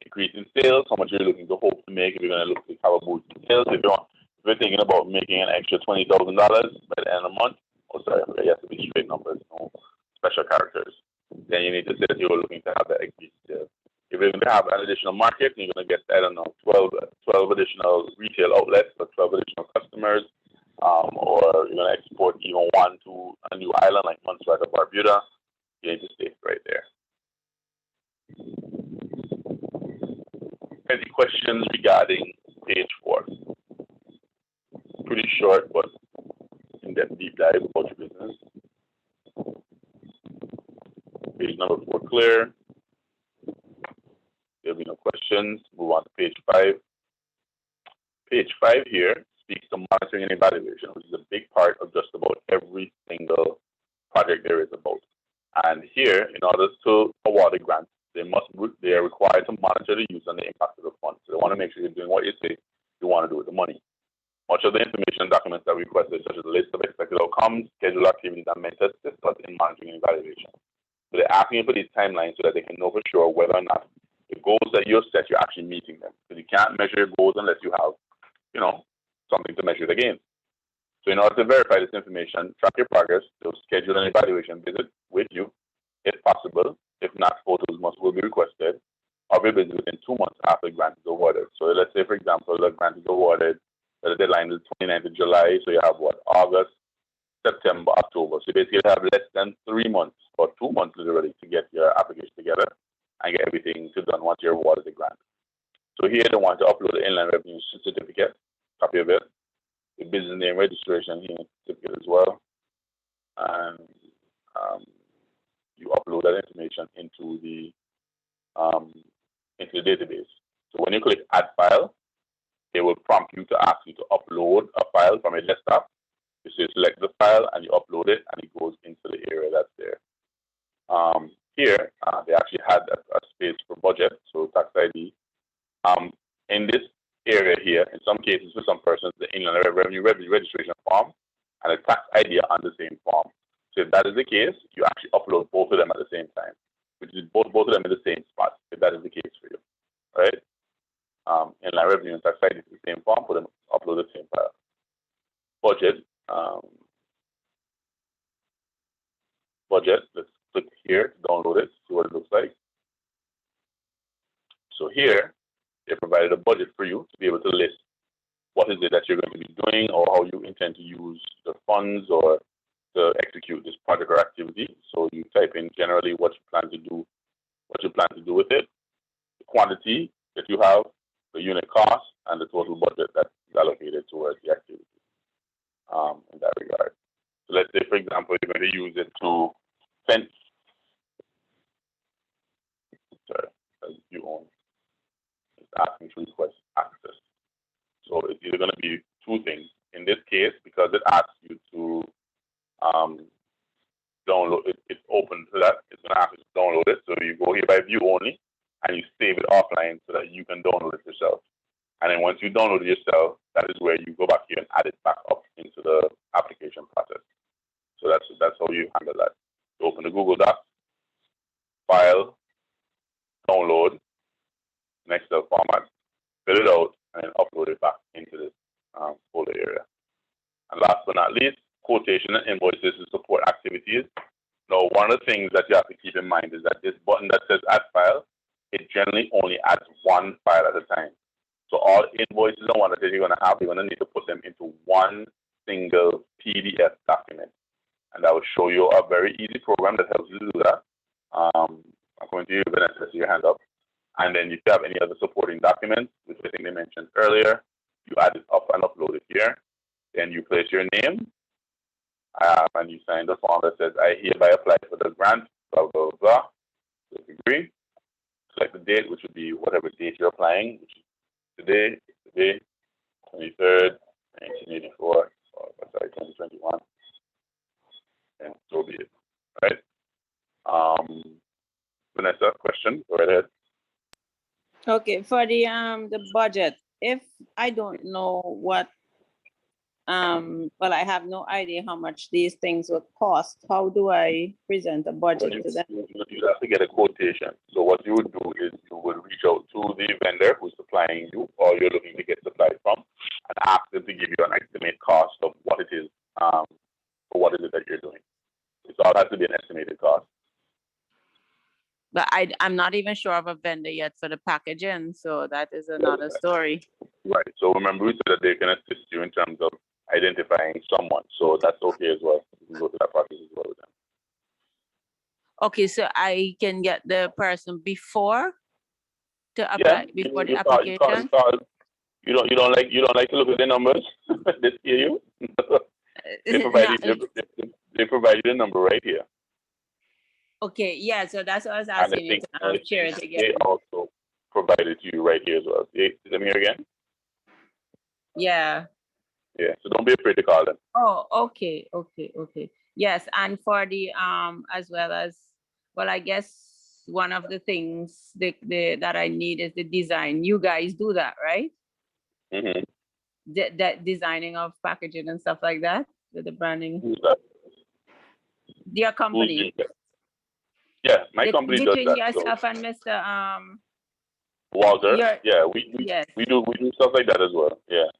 A: Increase in sales, how much you're looking to hope to make if you're going to look to have a boost in sales. If you're thinking about making an extra $20,000 by the end of the month, you have to be straight numbers, no special characters. Then you need to say that you're looking to have that increase in sales. If you're going to have an additional market, you're going to get, 12 additional retail outlets for 12 additional customers, or you're going to export even one to a new island like Montserrat or Barbuda. You need to state it right there. Any questions regarding page 4? Pretty short, but in-depth deep dive about your business. Page number 4 clear. There'll be no questions. Move on to page 5. Page 5 here speaks to monitoring and evaluation, which is a big part of just about every single project there is about. And here, in order to award a grant, they are required to monitor the use and the impact of the funds. So they want to make sure you're doing what you say you want to do with the money. Much of the information and documents that we requested, such as a list of expected outcomes, scheduled activities, and meant to assist us in monitoring and evaluation. So they're asking you for these timelines so that they can know for sure whether or not the goals that you've set, you're actually meeting them. Because you can't measure your goals unless you have, something to measure it against. So in order to verify this information, track your progress, they'll schedule an evaluation visit with you, if possible. If not, photos will be requested of your business within 2 months after the grant is awarded. So let's say, for example, the grant is awarded, the deadline is 29th of July, so you have August, September, October. So you basically have less than 3 months, or 2 months literally, to get your application together and get everything done once you're awarded the grant. So here they want to upload the inland revenue certificate, copy of it, the business name registration here, certificate as well, and you upload that information into the database. So when you click Add File, it will prompt you to ask you to upload a file from a desktop. You select the file and you upload it, and it goes into the area that's there. Here, they actually had a space for budget, so tax ID. In this area here, in some cases, for some persons, the inland revenue registration form and a tax ID are on the same form. So if that is the case, you actually upload both of them at the same time. here, they provided a budget for you to be able to list what is it that you're going to be doing or how you intend to use the funds or to execute this project or activity. So you type in generally what you plan to do with it, the quantity that you have, the unit cost, and the total budget that's allocated towards the activity in that regard. So let's say, for example, you're going to use it to fence. Sorry, as you own. It's asking to request access. So it's either going to be two things. In this case, because it asks you to download it, it's open to that. It's going to ask you to download it. So you go here by view only, and you save it offline so that you can download it yourself. And then once you download it yourself, that is where you go back here and add it back up into the application process. So that's how you handle that. You open the Google Docs, file, download, an Excel format, fill it out, and then upload it back into this folder area. And last but not least, quotation and invoices to support activities. Now, one of the things that you have to keep in mind is that this button that says add file, it generally only adds one file at a time. So all invoices and whatnot that you're going to have, you're going to need to put them into one single PDF document. And that will show you a very easy program that helps you do that. I'm going to give Vanessa your hand up. And then if you have any other supporting documents, which I think they mentioned earlier, you add it up and upload it here. Then you place your name, and you sign the form that says, I hereby apply for the grant, blah, blah, blah. So agree. Select the date, which would be whatever date you're applying, which is today, 23rd, 1984, or sorry, 2021. And so be it. All right. Vanessa, question, go right ahead.
C: Okay, for the budget, if I don't know what, well, I have no idea how much these things would cost, how do I present a budget to them?
A: You have to get a quotation. So what you would do is you would reach out to the vendor who's supplying you or you're looking to get supplied from and ask them to give you an estimate cost of what it is, for what is it that you're doing. So it has to be an estimated cost.
C: But I'm not even sure of a vendor yet for the packaging, so that is another story.
A: Right. So remember we said that they can assist you in terms of identifying someone. So that's okay as well. You can go through that process as well with them.
C: Okay, so I can get the person before to apply before the application.
A: You don't like to look at the numbers. They scare you. They provide you the number right here.
C: Okay, yeah, so that's what I was asking you to share it again.
A: They also provide it to you right here as well. See them here again?
C: Yeah.
A: Yeah, so don't be afraid to call them.
C: Oh, okay. Yes, and for the as well as, well, I guess one of the things that I need is the design. You guys do that, right?
A: Mm-hmm.
C: That designing of packaging and stuff like that, the branding.
A: Who's that?
C: Your company.
A: Yeah, my company does that.
C: Between yourself and Mr.
A: Walter. Yeah, we do stuff like that as well. Yeah.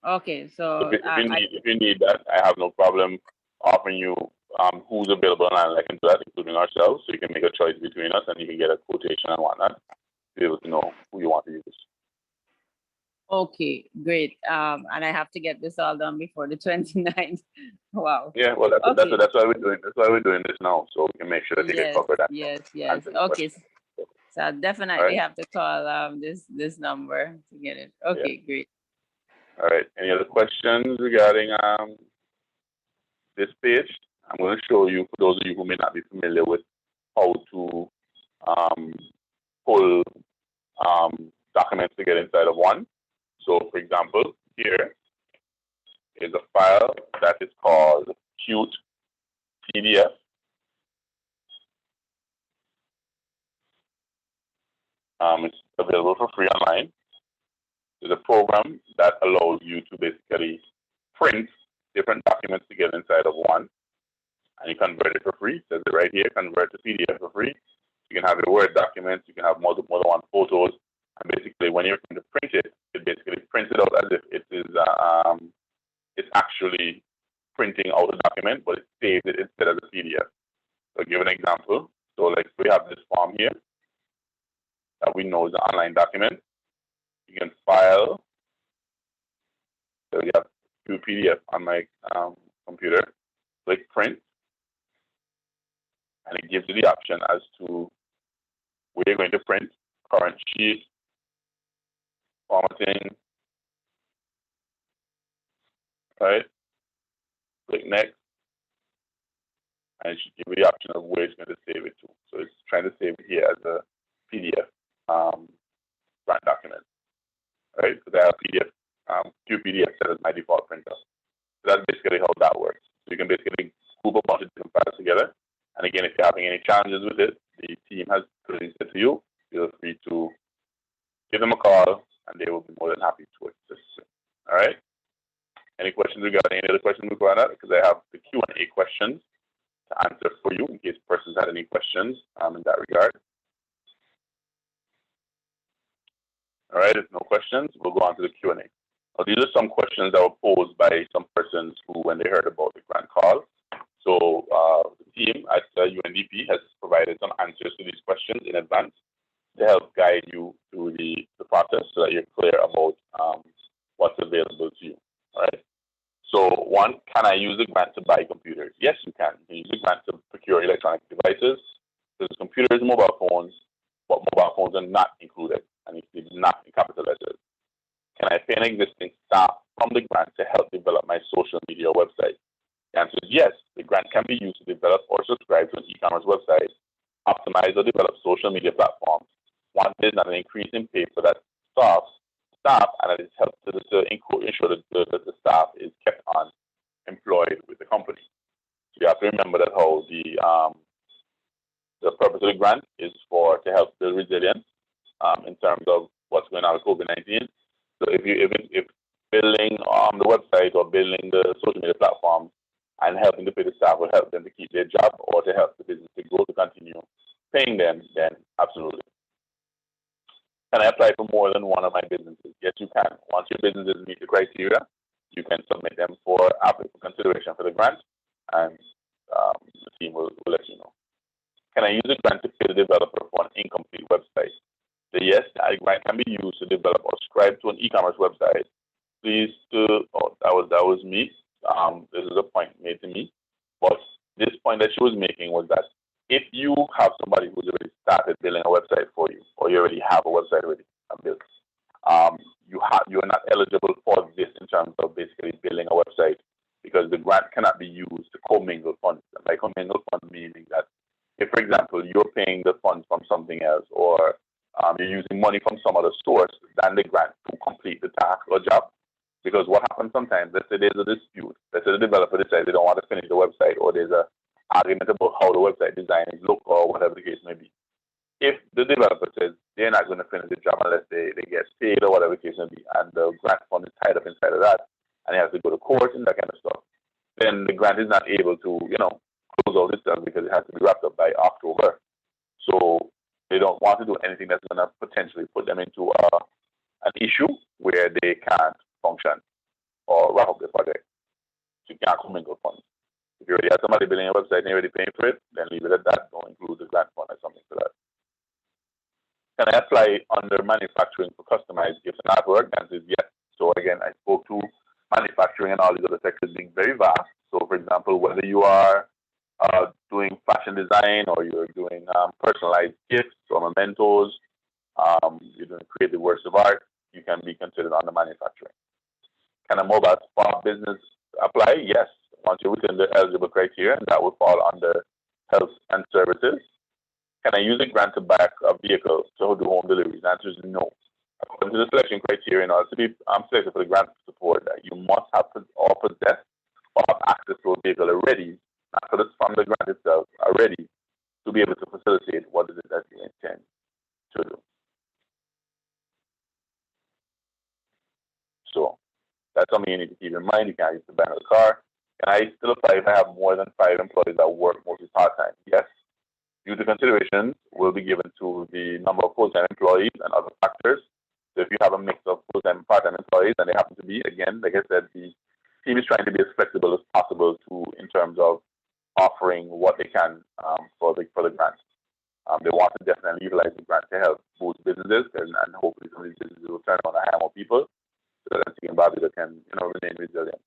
C: Okay, so
A: if you need that, I have no problem offering you who's available and I can do that, including ourselves, so you can make a choice between us and you can get a quotation and whatnot to be able to know who you want to use.
C: Okay, great. And I have to get this all done before the 29th. Wow.
A: Yeah, well, that's why we're doing. That's why we're doing this now, so we can make sure that they get covered.
C: Yes. Okay, so I definitely have to call this number to get it. Okay, great.
A: All right. Any other questions regarding this page? I'm going to show you, for those of you who may not be familiar with how to pull documents to get inside of one. So, for example, here is a file that is called Qt PDF. It's available for free online. It's a program that allows you to basically print different documents to get inside of one, and you convert it for free. It says it right here, convert to PDF for free. You can have your Word documents, you can have more than one photos, and basically when you're going to print it, it basically prints it out as if it is it's actually printing out a document, but it saves it instead as a PDF. So I'll give an example. So like we have this form here. that we know is an online document. You can file. So you have two PDF on my computer. Click print, and it gives you the option as to where you're going to print, current sheet, formatting, right? Click next, and it should give you the option of where it's going to save it to. So it's trying to save it here as a PDF grant document, right? Because I have PDF, QPDF set as my default printer. So that's basically how that works. So you can basically group a bunch of different files together. And again, if you're having any challenges with it, the team has released it to you. Feel free to give them a call, and they will be more than happy to assist you. All right? Any questions regarding any other questions before that? Because I have the Q&A questions to answer for you in case persons had any questions in that regard. All right, if no questions, we'll go on to the Q&A. Now, these are some questions that were posed by some persons who, when they heard about the grant call. So the team at UNDP has provided some answers to these questions in advance to help guide you through the process so that you're clear about what's available to you. All right. So one, can I use the grant to buy computers? Yes, you can. You can use the grant to procure electronic devices. There's computers, mobile phones, but mobile phones are not included, and it's not in capital letters. Can I pay an existing staff from the grant to help develop my social media website? The answer is yes. The grant can be used to develop or subscribe to an e-commerce website, optimize or develop social media platforms. One, there's not an increase in pay for that staff, and it helps to ensure that the staff is kept on employed with the company. So you have to remember that how the purpose of the grant is to help build resilience in terms of what's going on with COVID-19. So if building the website or building the social media platform and helping to pay the staff will help them to keep their job or to help the business to grow, to continue paying them, then absolutely. Can I apply for more than one of my businesses? Yes, you can. Once your businesses meet the criteria, you can submit them for consideration for the grant, and the team will let you know. Can I use the grant to pay the developer for an incomplete website? Yes, the grant can be used to develop or subscribe to an e-commerce website. Please that was me. This is a point made to me, but this point that she was making was that if you have somebody who's already started building a website for you, or you already have a website already built, you are not eligible for this in terms of basically building a website, because the grant cannot be used to commingle funds. And by commingle funds, meaning that if, for example, you're paying the funds from something else, or you're using money from some other source than the grant to complete the task or job. Because what happens sometimes, let's say there's a dispute. Let's say the developer decides they don't want to finish the website, or there's an argument about how the website design is look, or whatever the case may be. If the developer says they're not going to finish the job unless they get paid or whatever the case may be, and the grant fund is tied up inside of that, and they have to go to court and that kind of stuff, then the grant is not able to, close out itself because it has to be wrapped up by October. So they don't want to do anything that's going to potentially put them into an issue where they can't function or wrap up the project. So you can't commingle funds. If you already have somebody building a website and you're already paying for it, then leave it at that. Don't include the grant fund or something for that. Can I apply under manufacturing for customized gifts and artwork? The answer is yes. So again, I spoke to manufacturing and all these other sectors being very vast. So for example, whether you are doing fashion design, or you're doing personalized gifts or mementos, you're doing creative works of art, you can be considered under manufacturing. Can a mobile small business apply? Yes. Once you're within the eligible criteria, and that will fall under health and services. Can I use a grant to back a vehicle to do home deliveries? The answer is no. According to the selection criteria, in order to be selected for the grant support, that you must have or possess or have access to a vehicle already, not from the grant itself, already, to be able to facilitate what is it that you intend to do. So that's something you need to keep in mind. You can't use the ban of the car. Can I still apply if I have more than 5 employees that work mostly part-time? Yes. Due to considerations will be given to the number of full-time employees and other factors. So if you have a mix of full-time and part-time employees, and they happen to be, again, like I said, the team is trying to be as flexible as possible in terms of offering what they can for the grant. They want to definitely utilize the grant to help boost business
E: businesses, and hopefully some of these businesses will turn around and hire more people so that Antigua and Barbuda can, remain resilient.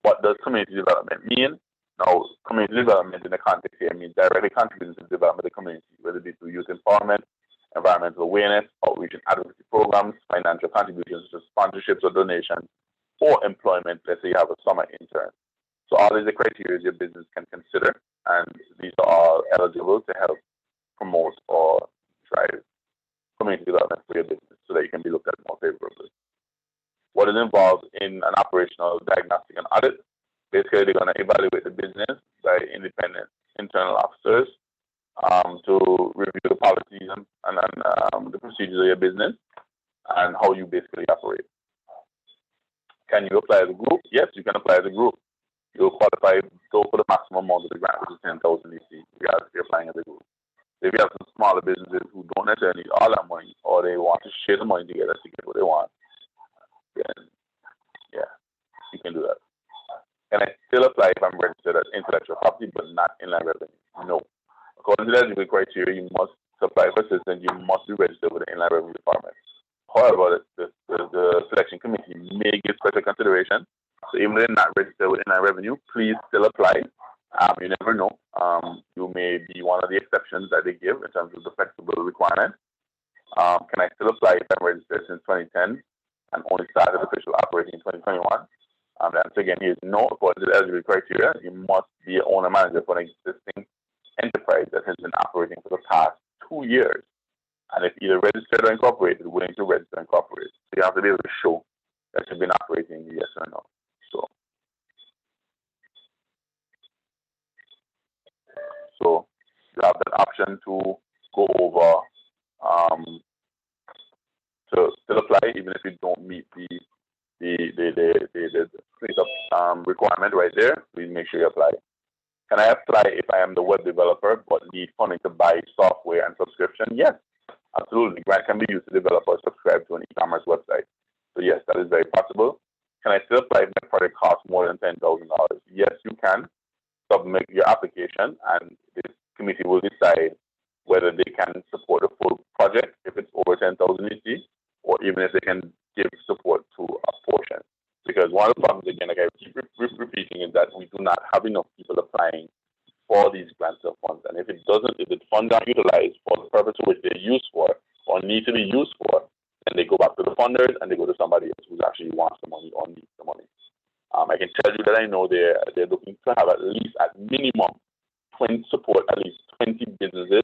E: What does community development mean? Now, community development in the context here means directly contributing to the development of the community, whether it be through youth empowerment, environmental awareness, outreach and advocacy programs, financial contributions such as sponsorships or donations, or employment. Let's say you have a summer intern. So all these are criteria your business can consider, and these are all eligible to help promote or drive community development for your business so that you can be looked at more favorably. What is involved in an operational diagnostic and audit? Basically, they're going to evaluate the business by independent internal officers to review the policies and the procedures of your business and how you basically operate. Can you apply as a group? Yes, you can apply as a group. You'll qualify for the maximum amount of the grant, which is 10,000 EC, regardless if you're applying as a group. If you have some smaller businesses who don't necessarily need all that money, or they want to share the money together to get what they want, then yeah, you can do that. Can I still apply if I'm registered as intellectual property but not inland revenue? No. According to the eligibility criteria, you must apply for assistance. You must be registered with the Inland Revenue Department. However, the selection committee may give special consideration. So even though they're not registered with Inland Revenue, please still apply. You never know. You may be one of the exceptions that they give in terms of the flexible requirement. Can I still apply if I'm registered since 2010 and only started official operating in 2021? The answer again is no. According to the eligibility criteria, you must be an owner manager for an existing enterprise that has been operating for the past 2 years. And if either registered or incorporated, willing to register and incorporate. So you have to be able to show that you've been operating, yes or no. So you have that option to go over to still apply even if you don't meet the straight up requirement right there. Please make sure you apply. Can I apply if I am the web developer but need funding to buy software and subscription? Yes, absolutely. Grant can be used to develop or subscribe to an e-commerce website. So yes, that is very possible. Can I still apply if my project costs more than $10,000? Yes, you can. Submit your application, and this committee will decide whether they can support the full project if it's over 10,000 EC, or even if they can give support to a portion. Because one of the problems, again, like I keep repeating, is that we do not have enough people applying for these grants or funds. And if the funds are utilized for the purpose for which they're used for or need to be used for, then they go back to the funders and they go to somebody else who actually wants the money or needs the money. I can tell you that I know they're looking to have at minimum 20 support at least 20 businesses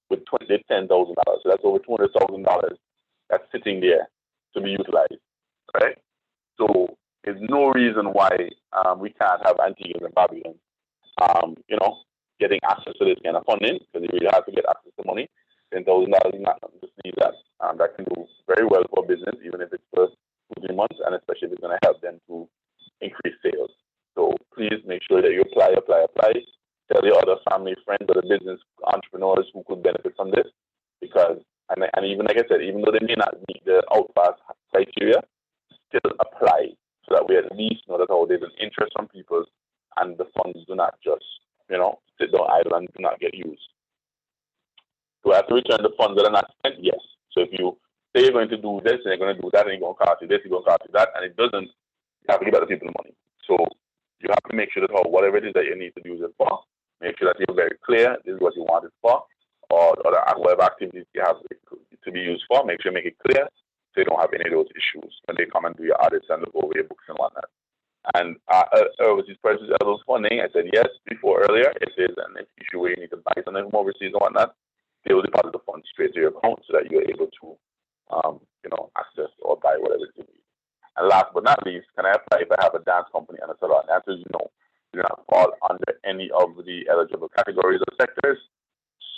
E: with $10,000. So that's over $200,000 that's sitting there to be utilized, right? So there's no reason why we can't have Antigua and Barbuda, getting access to this kind of funding, because they really have to get access to money. $10,000 is not just need that. That can do very well for business, even if it's for 2-3 months, and especially if it's going to help them to increase sales. So please make sure that you apply. Tell your other family, friends, other business entrepreneurs who could benefit from this, because, and even like I said, even though they may not meet the outpass criteria, still apply so that we at least know that there's an interest from people and the funds do not just, sit down idle and do not get used. Do I have to return the funds that are not spent? Yes. So if you say you're going to do this and you're going to do that and you're going to cost you this, you're going to cost you that, and it doesn't, you have to give other people the money. So you have to make sure that whatever it is that you need to use it for, make sure that you're very clear, this is what you want it for, or whatever activities you have to be used for, make sure you make it clear so you don't have any of those issues when they come and do your audits and look over your books and whatnot. And overseas purchases, those funding, I said yes before earlier. If there's an issue where you need to buy something from overseas and whatnot, they will deposit the funds straight to your account so that you're able to, access or buy whatever you need. And last but not least, can I apply if I have a dance company and a salon? The answer is no. You do not fall under any of the eligible categories or sectors.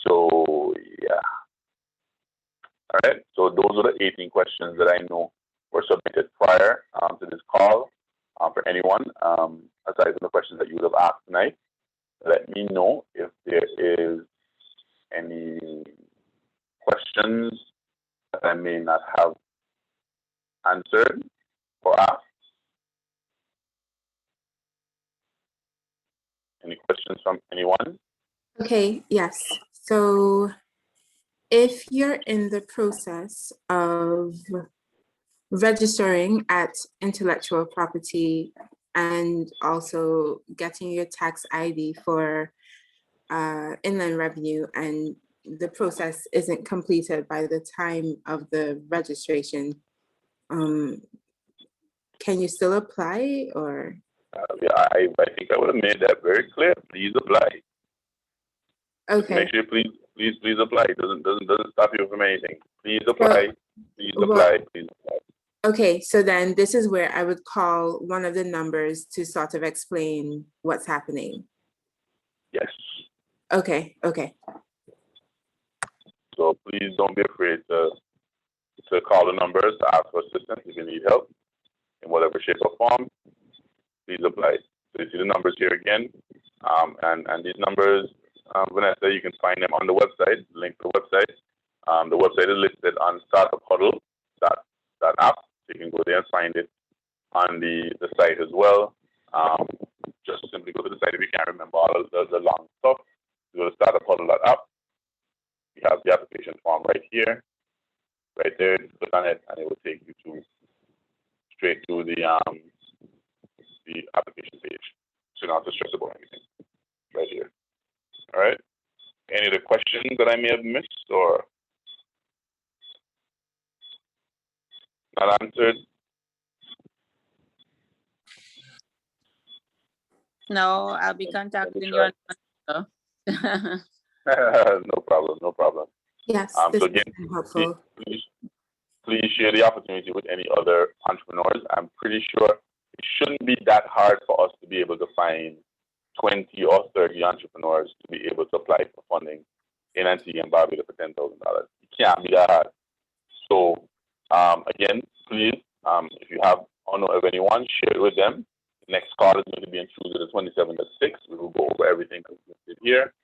E: So, yeah. All right. So those are the 18 questions that I know were submitted prior to this call. For anyone, aside from the questions that you would have asked tonight, let me know if there is any questions that I may not have answered or asked. Any questions from anyone?
D: Okay, yes. So if you're in the process of registering at intellectual property and also getting your tax ID for inland revenue, and the process isn't completed by the time of the registration, can you still apply, or?
E: Yeah, I think I would have made that very clear. Please apply.
D: Okay.
E: Make sure, please apply. It doesn't stop you from anything. Please apply. Please
D: well,
E: apply. Please apply.
D: Okay, so then this is where I would call one of the numbers to sort of explain what's happening.
E: Yes.
D: Okay, okay.
E: So please don't be afraid to call the numbers, to ask for assistance if you need help in whatever shape or form. Please apply. So you see the numbers here again, and these numbers, Vanessa, you can find them on the website. Link to the website. The website is listed on startuphuddle.app. So you can go there and find it on the site as well. Just simply go to the site if you can't remember all of the long stuff. Go to startuphuddle.app. You have the application form right here, right there. Just click on it, and it will take you straight to the application page. So you don't have to stress about anything. Right here. All right. Any other questions that I may have missed or not answered?
C: No, I'll be contacting you on
E: No problem. No problem.
D: Yes,
E: So
D: this
E: again,
D: has been helpful.
E: please share the opportunity with any other entrepreneurs. I'm pretty sure it shouldn't be that hard for us to be able to find 20 or 30 entrepreneurs to be able to apply for funding in Antigua and Barbuda for $10,000. It can't be that hard. So again, please, if you have or know of anyone, share it with them. The next call is going to be on Tuesday the 27th at 6. We will go over everything presented here.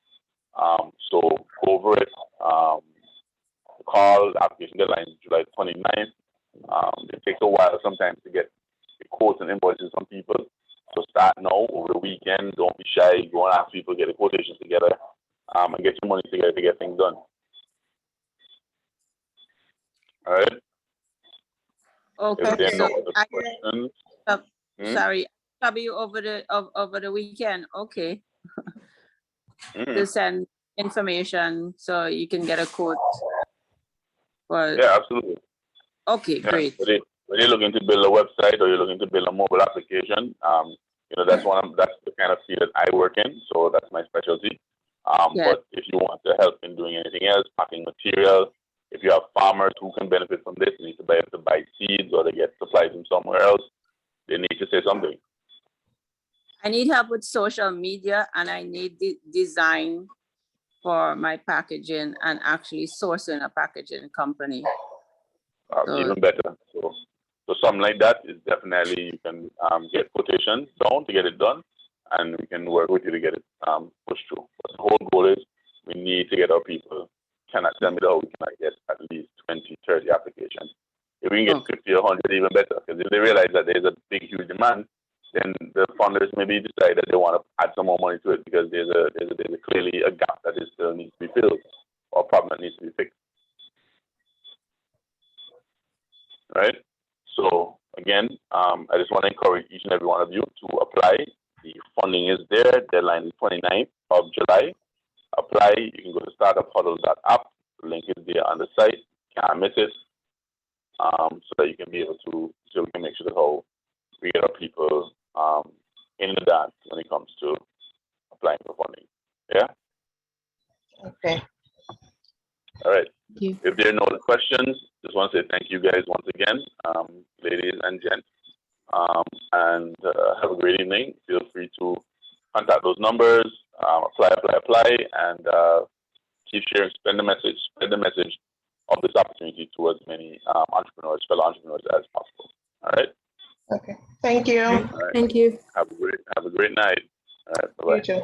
E: So go over it. The call, the application deadline is July 29th. It takes a while sometimes to get the quotes and invoices from people. So start now over the weekend. Don't be shy. Go and ask people, get the quotations together, and get your money together to get things done. All right.
C: Okay, so
E: questions,
C: sorry, trouble you over the weekend. Okay, to send information so you can get a quote.
E: Yeah, absolutely.
C: Okay,
E: Yeah.
C: great.
E: When you're looking to build a website or you're looking to build a mobile application, that's the kind of field that I work in. So that's my specialty.
C: Yeah.
E: But if you want to help in doing anything else, packing material, if you have farmers who can benefit from this, they need to buy seeds or they get supplies from somewhere else, they need to say something.
C: I need help with social media, and I need the design for my packaging and actually sourcing a packaging company.
E: Even better. So something like that is definitely, you can get quotations down to get it done, and we can work with you to get it pushed through. But the whole goal is we need to get our people. Cannot tell me that we cannot get at least 20, 30 applications. If we can get 50 or 100, even better. Because if they realize that there's a big, huge demand, then the funders maybe decide that they want to add some more money to it because there's clearly a gap that still needs to be filled or a problem that needs to be fixed. Right? So again, I just want to encourage each and every one of you to apply. The funding is there. Deadline is 29th of July. Apply. You can go to startuphuddle.app. The link is there on the site. Can't miss it. So that you can be able to, so we can make sure that how we get our people in the dance when it comes to applying for funding. Yeah?
F: Okay.
E: All right.
C: Thank you.
E: If there are no other questions, just want to say thank you guys once again, ladies and gents, and have a great evening. Feel free to contact those numbers, apply, and keep sharing, spread the message of this opportunity towards many entrepreneurs, fellow entrepreneurs as possible. All right.
F: Okay. Thank you.
E: Right.
D: Thank you.
E: Have a great night. All right. Bye-bye.
F: You too.